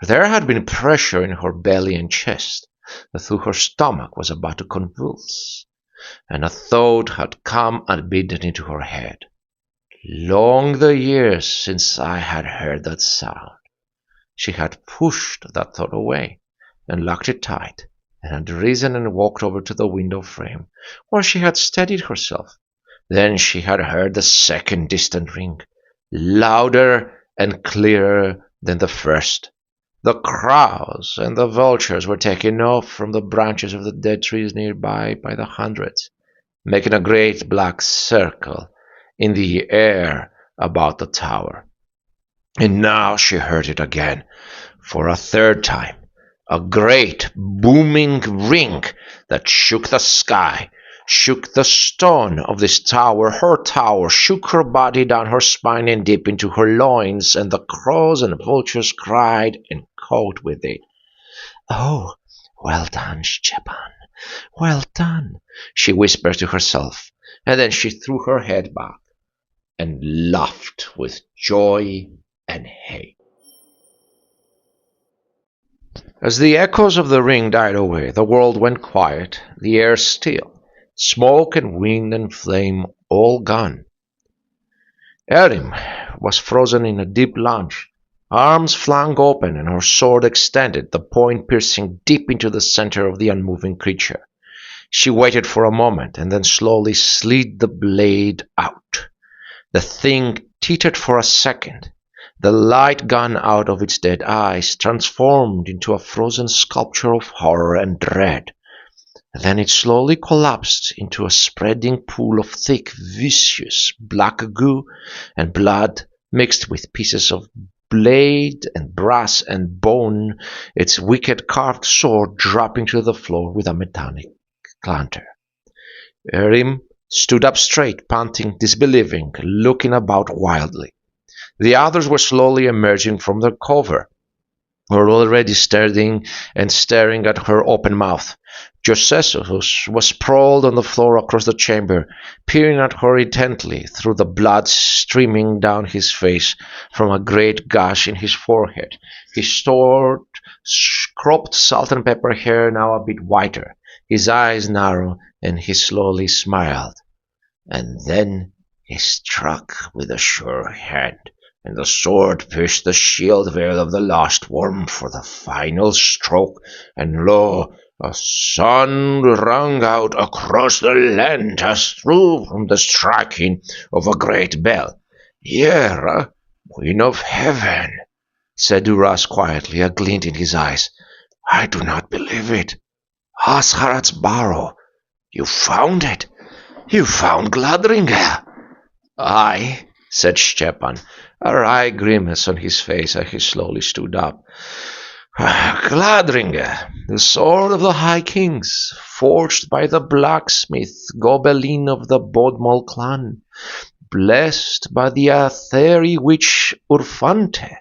There had been pressure in her belly and chest, that through her stomach was about to convulse, and a thought had come unbidden into her head. Long the years since I had heard that sound. She had pushed that thought away and locked it tight, and had risen and walked over to the window frame, where she had steadied herself. Then she had heard the second distant ring, louder and clearer than the first. The crows and the vultures were taken off from the branches of the dead trees nearby by the hundreds, making a great black circle in the air about the tower. And now she heard it again, for a third time, a great booming ring that shook the sky, shook the stone of this tower, her tower, shook her body down her spine and deep into her loins, and the crows and vultures cried and cawed with it. "Oh, well done, Stepan, well done," she whispered to herself, and then she threw her head back and laughed with joy and hate. As the echoes of the ring died away, the world went quiet, the air still, smoke and wind and flame all gone. Erin was frozen in a deep lunge, arms flung open and her sword extended, the point piercing deep into the center of the unmoving creature. She waited for a moment and then slowly slid the blade out. The thing tittered for a second, the light gone out of its dead eyes, transformed into a frozen sculpture of horror and dread. Then it slowly collapsed into a spreading pool of thick, viscous black goo and blood mixed with pieces of blade and brass and bone, its wicked carved sword dropping to the floor with a metallic clatter. Erin stood up straight, panting, disbelieving, looking about wildly. The others were slowly emerging from their cover, were already staring at her open mouth. Josephus was sprawled on the floor across the chamber, peering at her intently through the blood streaming down his face from a great gash in his forehead, his short, cropped salt and pepper hair now a bit whiter, his eyes narrow, and he slowly smiled. And then he struck with a sure hand, and the sword pierced the shield veil of the lost worm for the final stroke, and lo, a sound rang out across the land as through from the striking of a great bell. "Yera, Queen of Heaven," said Uras quietly, a glint in his eyes. "I do not believe it. Asharat's Barrow, you found it. You found Gladringer." "Aye," said Stepan, a wry grimace on his face as he slowly stood up. "Gladringer, the sword of the High Kings, forged by the blacksmith Gobelin of the Bodmal clan, blessed by the Aetheri witch Urfante,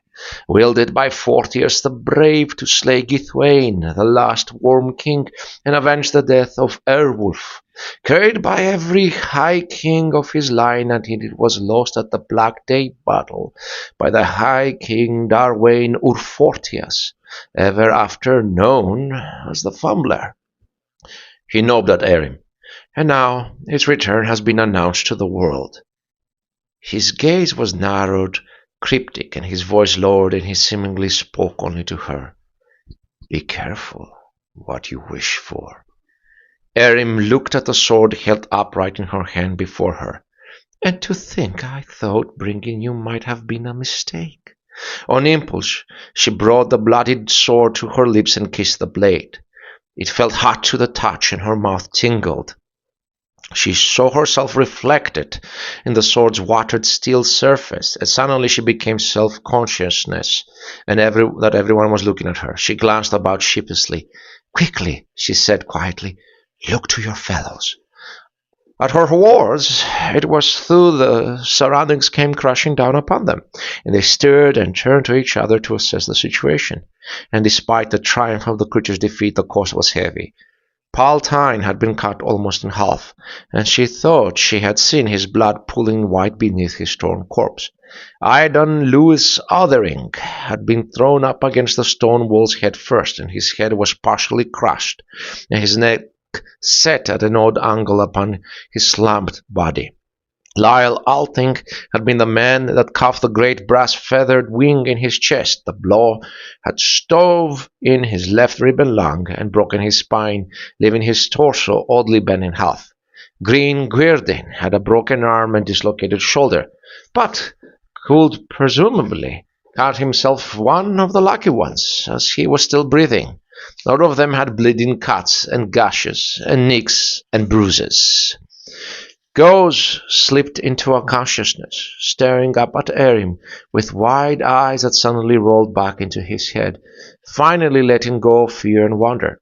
wielded by Fortius the Brave to slay Githwain, the last Worm King, and avenge the death of Airwolf, carried by every High King of his line until it was lost at the Black Day battle by the High King Darwain Urfortius, ever after known as the Fumbler." He nodded at Erin. "And now its return has been announced to the world." His gaze was narrowed, cryptic, and his voice lowered, and he seemingly spoke only to her. "Be careful what you wish for." Erin looked at the sword held upright in her hand before her. "And to think I thought bringing you might have been a mistake." On impulse, she brought the bloodied sword to her lips and kissed the blade. It felt hot to the touch, and her mouth tingled. She saw herself reflected in the sword's watered steel surface, and suddenly she became self-consciousness, and that everyone was looking at her. She glanced about sheepishly. "Quickly," she said quietly, "look to your fellows." At her words, it was through the surroundings came crashing down upon them, and they stirred and turned to each other to assess the situation. And despite the triumph of the creature's defeat, the cost was heavy. Paltine had been cut almost in half, and she thought she had seen his blood pooling white beneath his torn corpse. Aidan Lewis Othering had been thrown up against the stone walls head first, and his head was partially crushed, and his neck set at an odd angle upon his slumped body. Lyle Alting had been the man that cuffed the great brass-feathered wing in his chest. The blow had stove in his left rib and lung and broken his spine, leaving his torso oddly bent in half. Green Guerdin had a broken arm and dislocated shoulder, but could presumably count himself one of the lucky ones, as he was still breathing. All of them had bleeding cuts and gashes and nicks and bruises. Goz slipped into unconsciousness, staring up at Erin with wide eyes that suddenly rolled back into his head, finally letting go of fear and wonder.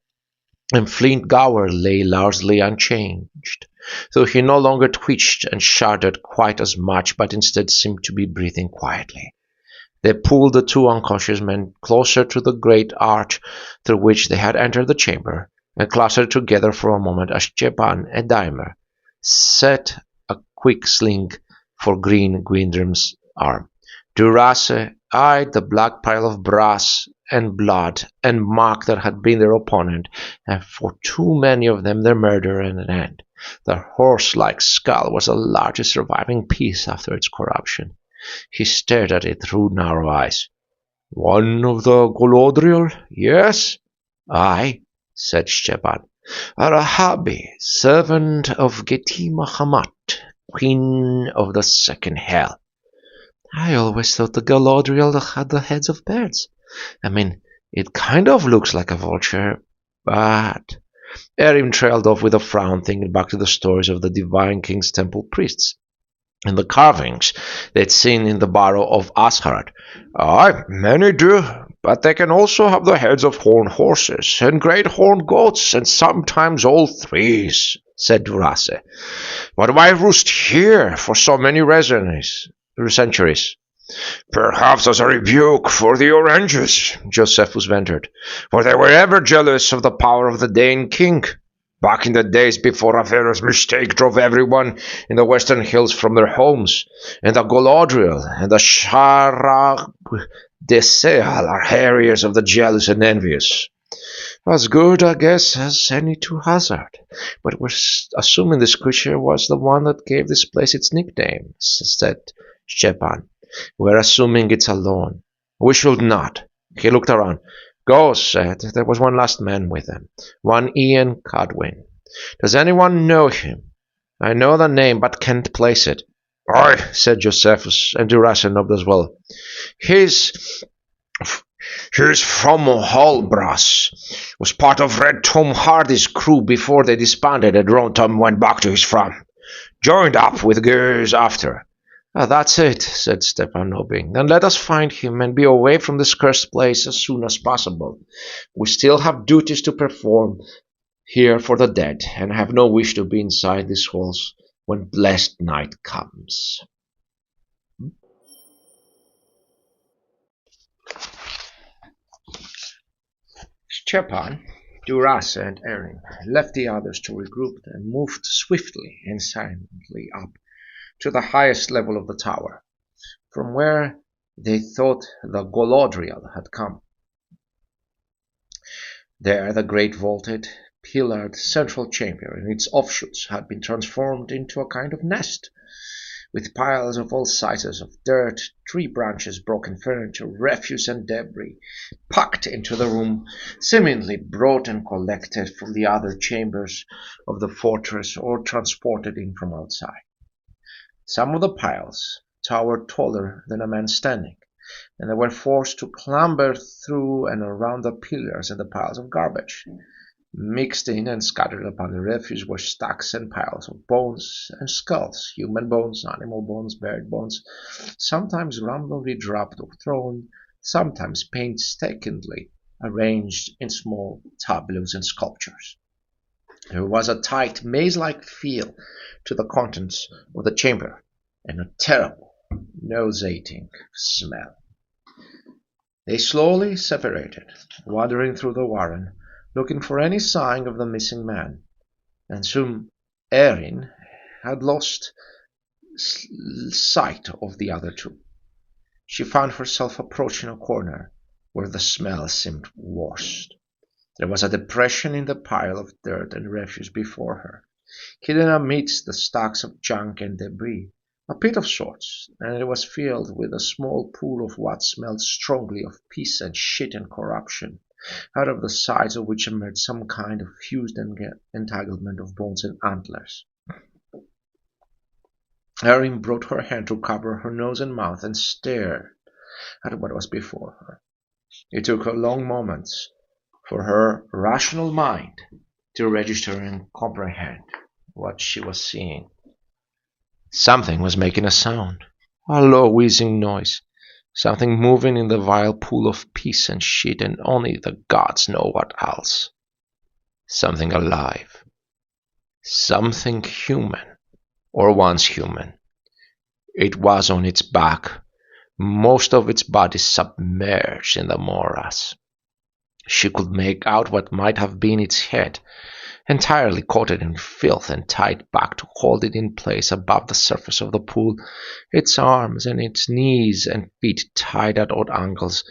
And Flint Gower lay largely unchanged, though he no longer twitched and shuddered quite as much, but instead seemed to be breathing quietly. They pulled the two unconscious men closer to the great arch through which they had entered the chamber, and clustered together for a moment as Stepan and Dimer set a quick sling for Green Gwindrim's arm. Durace eyed the black pile of brass and blood and muck that had been their opponent, and for too many of them their murderer and an end. The horse-like skull was the largest surviving piece after its corruption. He stared at it through narrow eyes. "One of the Golodriel, yes?" "Aye," said Stepan. "A Rahabi, servant of Getima Hamat, queen of the second hell." "I always thought the Galadriel had the heads of birds. I mean, it kind of looks like a vulture, but—" Erin trailed off with a frown, thinking back to the stories of the Divine King's temple priests and the carvings they'd seen in the Barrow of Asgard. "Aye, many do, but they can also have the heads of horned horses and great horned goats, and sometimes all threes," said Durace. "But why roost here for so many centuries?" "Perhaps as a rebuke for the Oranges," Josephus ventured, "for they were ever jealous of the power of the Dane king. Back in the days before Aferra's mistake drove everyone in the western hills from their homes, and the Galadriel and the Sharag Deseal are harriers of the jealous and envious." "As good, I guess, as any to hazard. But we're assuming this creature was the one that gave this place its nickname," said Stepan. "We're assuming it's alone." "We should not." He looked around. "Ghost said there was one last man with him, one Ian Cadwin. Does anyone know him? I know the name, but can't place it." "Aye," said Josephus, and Durace nodded as well. He's from Hullbrass. Was part of Red Tom Hardy's crew before they disbanded and Ron Tom went back to his farm. Joined up with Gears after." "That's it," said Stepan, nodding. "Then let us find him and be away from this cursed place as soon as possible. We still have duties to perform here for the dead, and have no wish to be inside these halls when blessed night comes." Stepan, Durace, and Erin left the others to regroup and moved swiftly and silently up to the highest level of the tower, from where they thought the Galadriel had come. There the great vaulted, pillared central chamber and its offshoots had been transformed into a kind of nest, with piles of all sizes of dirt, tree branches, broken furniture, refuse, and debris packed into the room, seemingly brought and collected from the other chambers of the fortress or transported in from outside. Some of the piles towered taller than a man standing, and they were forced to clamber through and around the pillars and the piles of garbage. Mixed in and scattered upon the refuse were stacks and piles of bones and skulls, human bones, animal bones, bird bones, sometimes randomly dropped or thrown, sometimes painstakingly arranged in small tableaus and sculptures. There was a tight, maze-like feel to the contents of the chamber, and a terrible, nauseating smell. They slowly separated, wandering through the warren, looking for any sign of the missing man, and soon Erin had lost sight of the other two. She found herself approaching a corner where the smell seemed worst. There was a depression in the pile of dirt and refuse before her, hidden amidst the stacks of junk and debris, a pit of sorts, and it was filled with a small pool of what smelled strongly of piss and shit and corruption, out of the sides of which emerged some kind of fused entanglement of bones and antlers. Erin brought her hand to cover her nose and mouth and stared at what was before her. It took her long moments for her rational mind to register and comprehend what she was seeing. Something was making a sound, a low wheezing noise, something moving in the vile pool of piss and shit, and only the gods know what else. Something alive, something human, or once human. It was on its back, most of its body submerged in the morass. She could make out what might have been its head, entirely coated in filth and tied back to hold it in place above the surface of the pool, its arms and its knees and feet tied at odd angles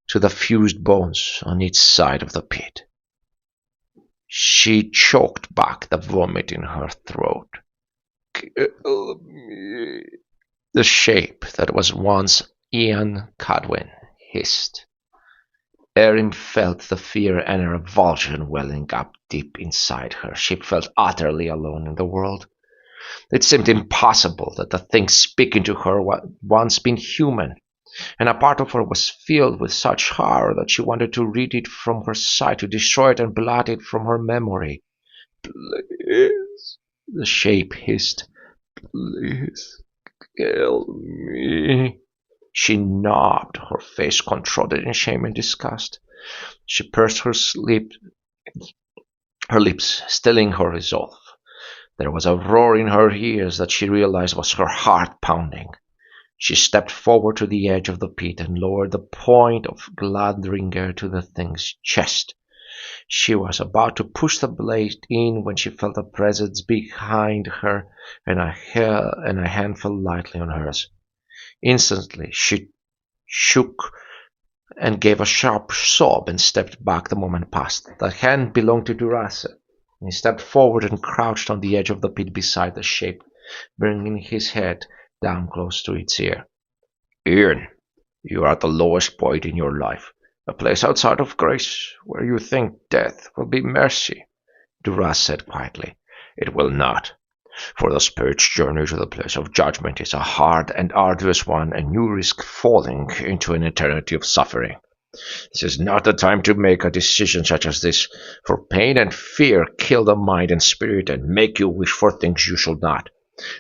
to the fused bones on each side of the pit. She choked back the vomit in her throat. "Kill me," the shape that was once Ian Cadwin hissed. Erin felt the fear and revulsion welling up deep inside her. She felt utterly alone in the world. It seemed impossible that the thing speaking to her had once been human, and a part of her was filled with such horror that she wanted to rid it from her sight, to destroy it and blot it from her memory. "Please," the shape hissed. "Please kill me." She knobbed, her face contorted in shame and disgust. She pursed her lips, stilling her resolve. There was a roar in her ears that she realized was her heart pounding. She stepped forward to the edge of the pit and lowered the point of Gladringer to the thing's chest. She was about to push the blade in when she felt a presence behind her and a hand fell lightly on hers. Instantly, she shook and gave a sharp sob and stepped back the moment passed. The hand belonged to Dyslexic. He stepped forward and crouched on the edge of the pit beside the shape, bringing his head down close to its ear. "Ian, you are at the lowest point in your life, a place outside of grace, where you think death will be mercy," Duras said quietly. "It will not. For the spirit's journey to the place of judgment is a hard and arduous one, and you risk falling into an eternity of suffering. This is not the time to make a decision such as this, for pain and fear kill the mind and spirit and make you wish for things you should not.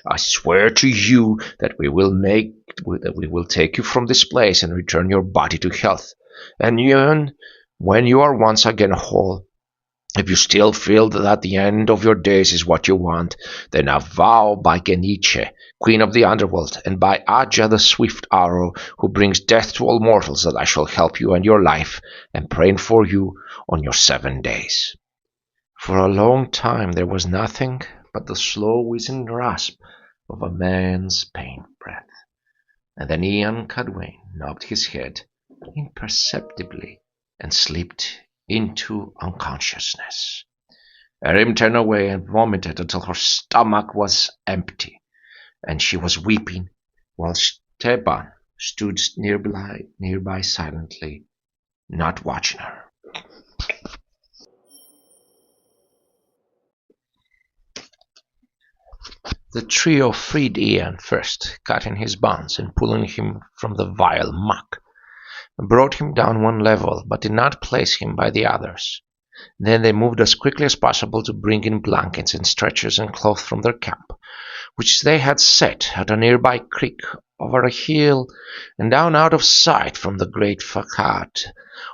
I swear to you that we will take you from this place and return your body to health. And even when you are once again whole, if you still feel that the end of your days is what you want, then I vow by Geniche, queen of the underworld, and by Aja the swift arrow, who brings death to all mortals, that I shall help you and your life, and pray for you on your 7 days." For a long time there was nothing but the slow whizzing rasp of a man's pain breath, and then Ian Cadwin nodded his head imperceptibly and slipped into unconsciousness. Erin turned away and vomited until her stomach was empty, and she was weeping, while Stepan stood nearby silently, not watching her. The trio freed Ian first, cutting his bonds and pulling him from the vile muck, brought him down one level, but did not place him by the others. Then they moved as quickly as possible to bring in blankets and stretchers and cloth from their camp, which they had set at a nearby creek, over a hill, and down out of sight from the great facade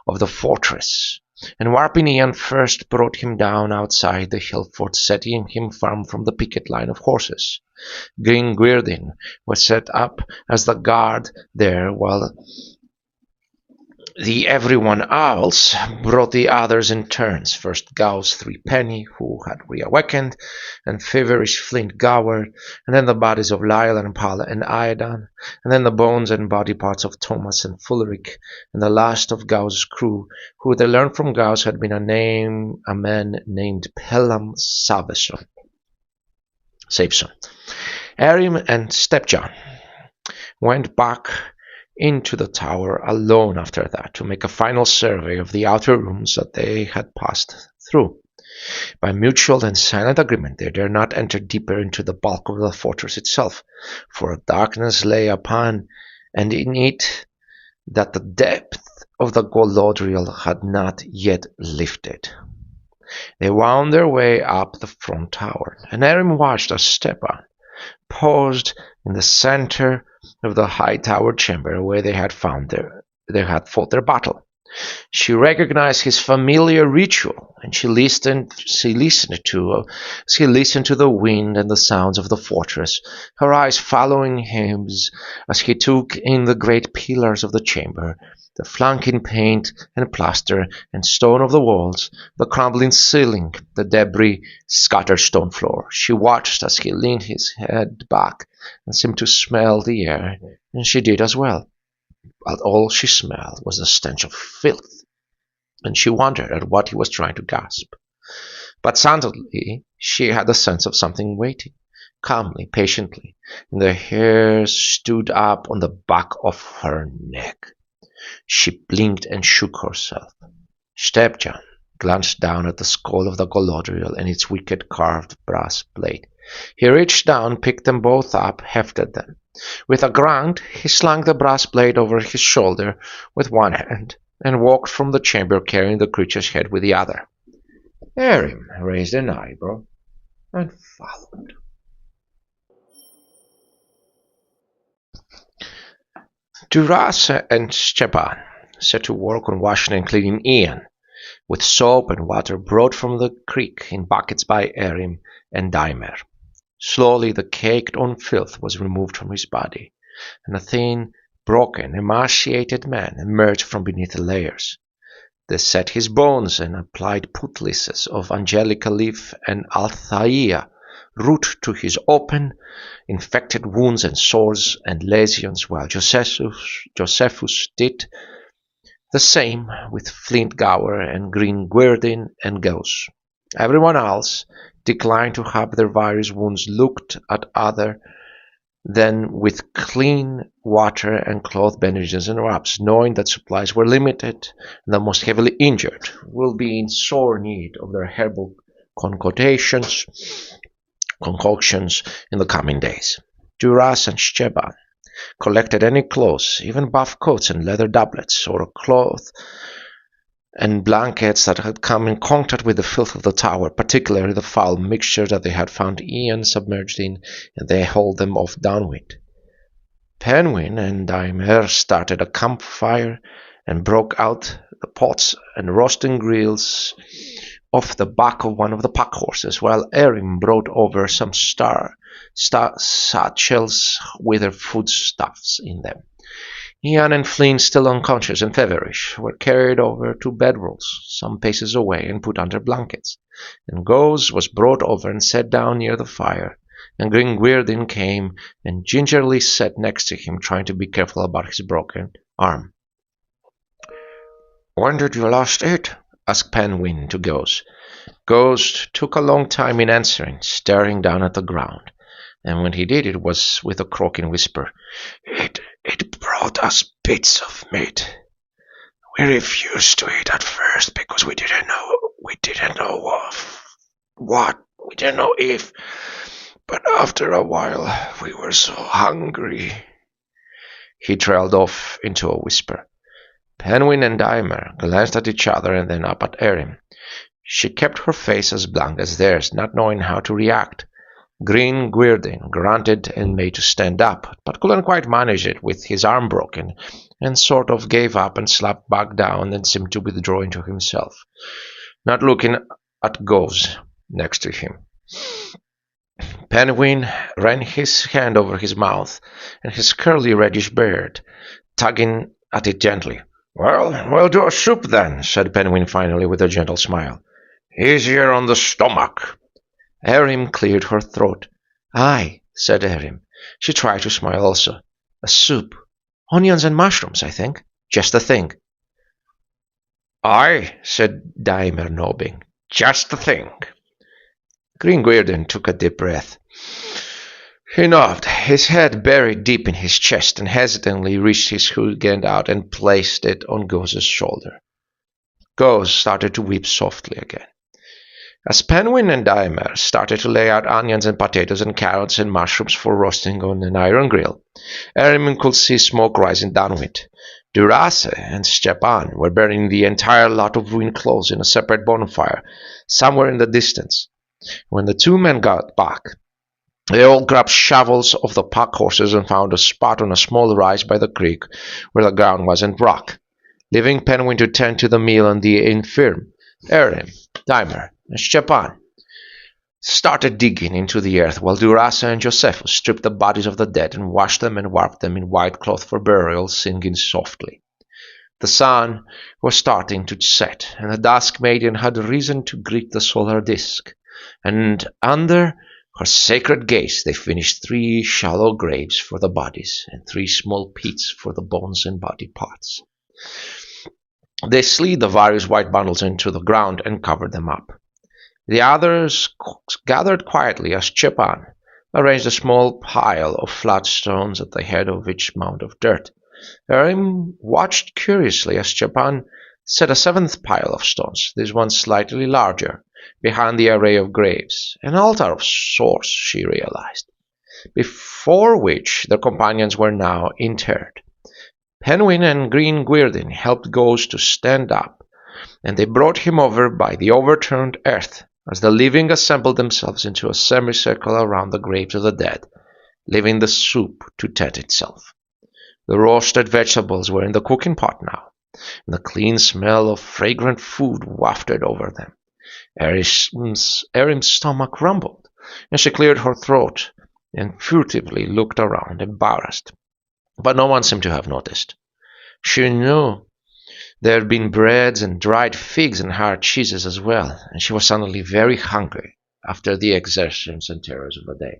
of the fortress. And warping Ian first brought him down outside the hill fort, setting him firm from the picket line of horses. Green Guerdin was set up as the guard there, while the everyone else brought the others in turns. First Gau's Threepenny, who had reawakened, and feverish Flint Gower, and then the bodies of Lyle and Paula and Iadon, and then the bones and body parts of Thomas and Fulric, and the last of Gau's crew, who they learned from Gauss had been a man named Pelham Saveson. Erin and Stepjohn went back into the tower alone after that, to make a final survey of the outer rooms that they had passed through. By mutual and silent agreement they dared not enter deeper into the bulk of the fortress itself, for a darkness lay upon and in it that the depth of the Golodriel had not yet lifted. They wound their way up the front tower, and Erin watched as Stepan paused in the center of the high tower chamber where they had fought their battle. She recognized his familiar ritual, and she listened to the wind and the sounds of the fortress, her eyes following his as he took in the great pillars of the chamber, the flanking paint and plaster and stone of the walls, the crumbling ceiling, the debris scattered stone floor. She watched as he leaned his head back and seemed to smell the air, and she did as well. But all she smelled was the stench of filth, and she wondered at what he was trying to gasp. But suddenly she had a sense of something waiting, calmly, patiently, and the hair stood up on the back of her neck. She blinked and shook herself. Stepjan glanced down at the skull of the Galadriel and its wicked carved brass plate. He reached down, picked them both up, hefted them. With a grunt, he slung the brass blade over his shoulder with one hand and walked from the chamber carrying the creature's head with the other. Erin raised an eyebrow and followed. Durasa and Stepan set to work on washing and cleaning Ian, with soap and water brought from the creek in buckets by Erin and Dimer. Slowly the caked-on filth was removed from his body, and a thin, broken, emaciated man emerged from beneath the layers. They set his bones and applied poultices of angelica leaf and althaea root to his open, infected wounds and sores and lesions, while Josephus did the same with Flint Gower and Green Guerdin and Gauze. Everyone else declined to have their various wounds looked at other than with clean water and cloth bandages and wraps, knowing that supplies were limited and the most heavily injured will be in sore need of their herbal concoctions in the coming days. Duras and Shcheban collected any clothes, even buff coats and leather doublets, or cloth and blankets that had come in contact with the filth of the tower, particularly the foul mixture that they had found Ian submerged in, and they hauled them off downwind. Penguin and Dimer started a campfire and broke out the pots and roasting grills off the back of one of the pack horses, while Erin brought over some satchels with their foodstuffs in them. Ian and Flynn, still unconscious and feverish, were carried over to bedrolls some paces away and put under blankets, and Gauze was brought over and set down near the fire, and Green Guerdin came and gingerly sat next to him, trying to be careful about his broken arm. "When did you last eat?" asked Penguin to Gauze. Gauze took a long time in answering, staring down at the ground, and when he did it was with a croaking whisper. It brought us bits of meat. We refused to eat at first because we didn't know if, but after a while we were so hungry." He trailed off into a whisper. Penguin and Dimer glanced at each other and then up at Erin. She kept her face as blank as theirs, not knowing how to react. Green Guerdin grunted and made to stand up, but couldn't quite manage it with his arm broken, and sort of gave up and slapped back down and seemed to withdraw into himself, not looking at Gauze next to him. Penguin ran his hand over his mouth and his curly reddish beard, tugging at it gently. We'll do a soup then," said Penguin finally with a gentle smile. "Easier on the stomach." Erin cleared her throat. "Aye," said Erin. She tried to smile also. "A soup. Onions and mushrooms, I think. Just the thing." "Aye," said Dimer, nodding. "Just the thing." Green Guerdin took a deep breath. He nodded, his head buried deep in his chest, and hesitantly reached his hooked hand out and placed it on Gauze's shoulder. Gauze started to weep softly again. As Penguin and Dimer started to lay out onions and potatoes and carrots and mushrooms for roasting on an iron grill, Erin could see smoke rising downwind. Durase and Stepan were burning the entire lot of ruined clothes in a separate bonfire somewhere in the distance. When the two men got back, they all grabbed shovels off the pack horses and found a spot on a small rise by the creek where the ground wasn't rock. Leaving Penguin to tend to the meal and the infirm, Erin, Dimer, and Stepan started digging into the earth while Durasa and Josephus stripped the bodies of the dead and washed them and warped them in white cloth for burial, singing softly. The sun was starting to set, and the dusk maiden had risen to greet the solar disk, and under her sacred gaze they finished 3 shallow graves for the bodies and 3 small pits for the bones and body parts. They slid the various white bundles into the ground and covered them up. The others gathered quietly as Stepan arranged a small pile of flat stones at the head of each mound of dirt. Erim watched curiously as Stepan set a seventh pile of stones, this one slightly larger, behind the array of graves. An altar of sorts, she realized, before which their companions were now interred. Penguin and Green Gwyrdin helped Ghost to stand up, and they brought him over by the overturned earth as the living assembled themselves into a semicircle around the graves of the dead, leaving the soup to tend itself. The roasted vegetables were in the cooking pot now, and the clean smell of fragrant food wafted over them. Erin's stomach rumbled, and she cleared her throat and furtively looked around, embarrassed. But no one seemed to have noticed. She knew there had been breads and dried figs and hard cheeses as well, and she was suddenly very hungry after the exertions and terrors of the day.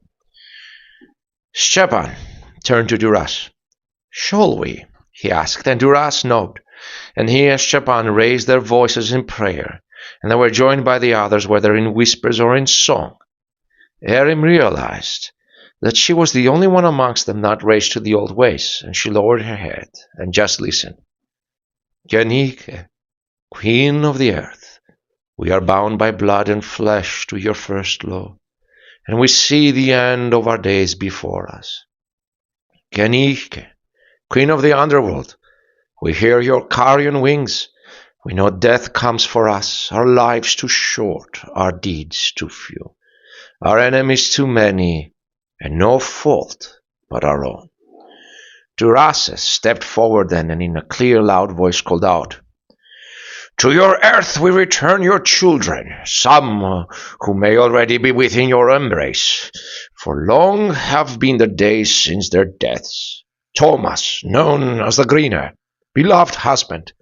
Stepan turned to Duras. "Shall we?" he asked, and Duras nodded, and he and Stepan raised their voices in prayer, and they were joined by the others, whether in whispers or in song. Erin realized that she was the only one amongst them not raised to the old ways, and she lowered her head and just listened. "Ganike, Queen of the earth, we are bound by blood and flesh to your first law, and we see the end of our days before us. Ganike, Queen of the underworld, we hear your carrion wings. We know death comes for us, our lives too short, our deeds too few, our enemies too many, and no fault but our own." Duras stepped forward then, and in a clear, loud voice called out, "To your earth we return your children, some who may already be within your embrace, for long have been the days since their deaths. Thomas, known as the Greener, beloved husband,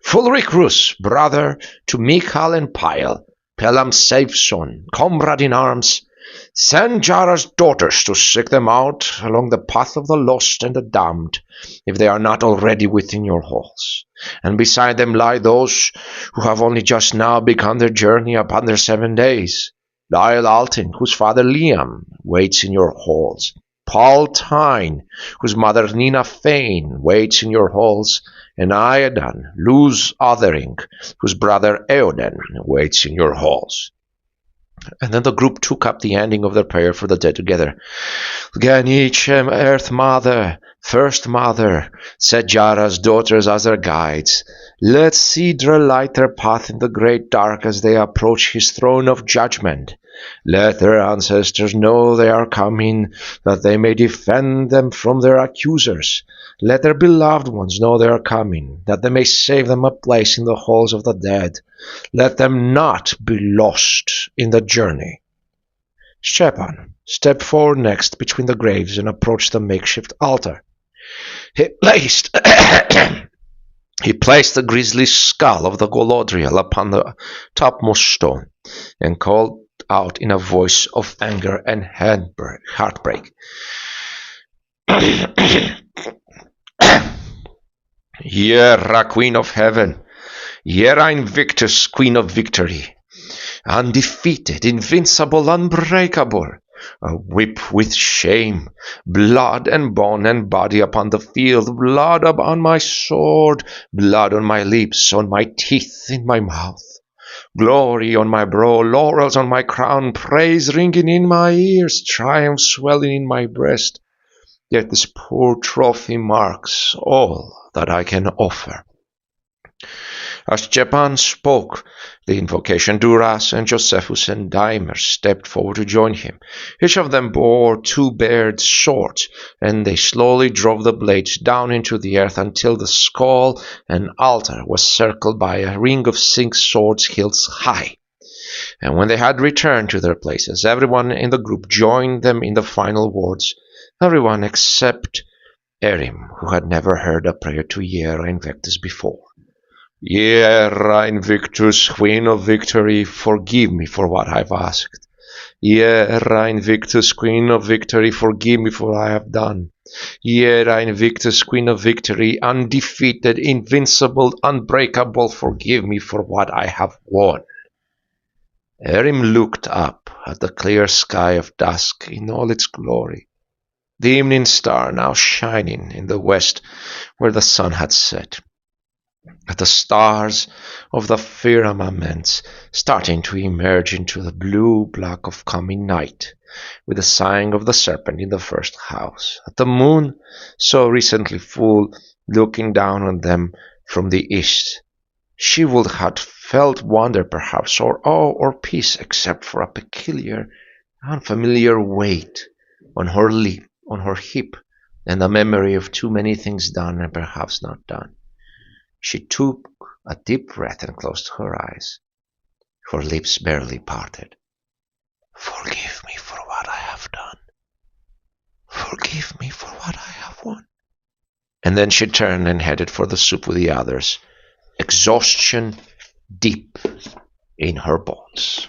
Fulric Rus, brother to Michal and Pyle, Pellam's safe son, comrade in arms, send Jara's daughters to seek them out along the path of the lost and the damned, if they are not already within your halls. And beside them lie those who have only just now begun their journey upon their 7 days. Lyle Altin, whose father Liam waits in your halls. Paul Tyne, whose mother Nina Fane waits in your halls. And Iadon, Luz Othering, whose brother Eoden waits in your halls." And then the group took up the ending of their prayer for the dead together. "Ganichem, Earth Mother, First Mother, set Jara's daughters as their guides. Let Sidra light their path in the great dark as they approach his throne of judgment. Let their ancestors know they are coming, that they may defend them from their accusers. Let their beloved ones know they are coming, that they may save them a place in the halls of the dead. Let them not be lost in the journey." Stepan stepped forward next between the graves and approached the makeshift altar. He placed the grisly skull of the Golodriel upon the topmost stone and called out in a voice of anger and heartbreak, "Yera, Queen of Heaven, Yera Invictus, Queen of Victory, undefeated, invincible, unbreakable, a whip with shame, blood and bone and body upon the field, blood upon my sword, blood on my lips, on my teeth, in my mouth, glory on my brow, laurels on my crown, praise ringing in my ears, triumph swelling in my breast. Yet this poor trophy marks all that I can offer." As Stepan spoke the invocation, Duras and Josephus and Dimer stepped forward to join him. Each of them bore 2 bared swords, and they slowly drove the blades down into the earth until the skull and altar was circled by a ring of 6 swords hilts high. And when they had returned to their places, everyone in the group joined them in the final words, everyone except Erim, who had never heard a prayer to Yera Invictus before. "Yera Invictus, Queen of Victory, forgive me for what I've asked. Yera Invictus, Queen of Victory, forgive me for what I have done. Yera Invictus, Queen of Victory, undefeated, invincible, unbreakable, forgive me for what I have won." Erin looked up at the clear sky of dusk in all its glory, the evening star now shining in the west where the sun had set, at the stars of the firmament starting to emerge into the blue black of coming night, with the sighing of the serpent in the first house, at the moon, so recently full, looking down on them from the east. She would have felt wonder perhaps, or awe, or peace, except for a peculiar, unfamiliar weight on her lip, on her hip, and the memory of too many things done and perhaps not done. She took a deep breath and closed her eyes. Her lips barely parted. "Forgive me for what I have done. Forgive me for what I have won." And then she turned and headed for the soup with the others, exhaustion deep in her bones.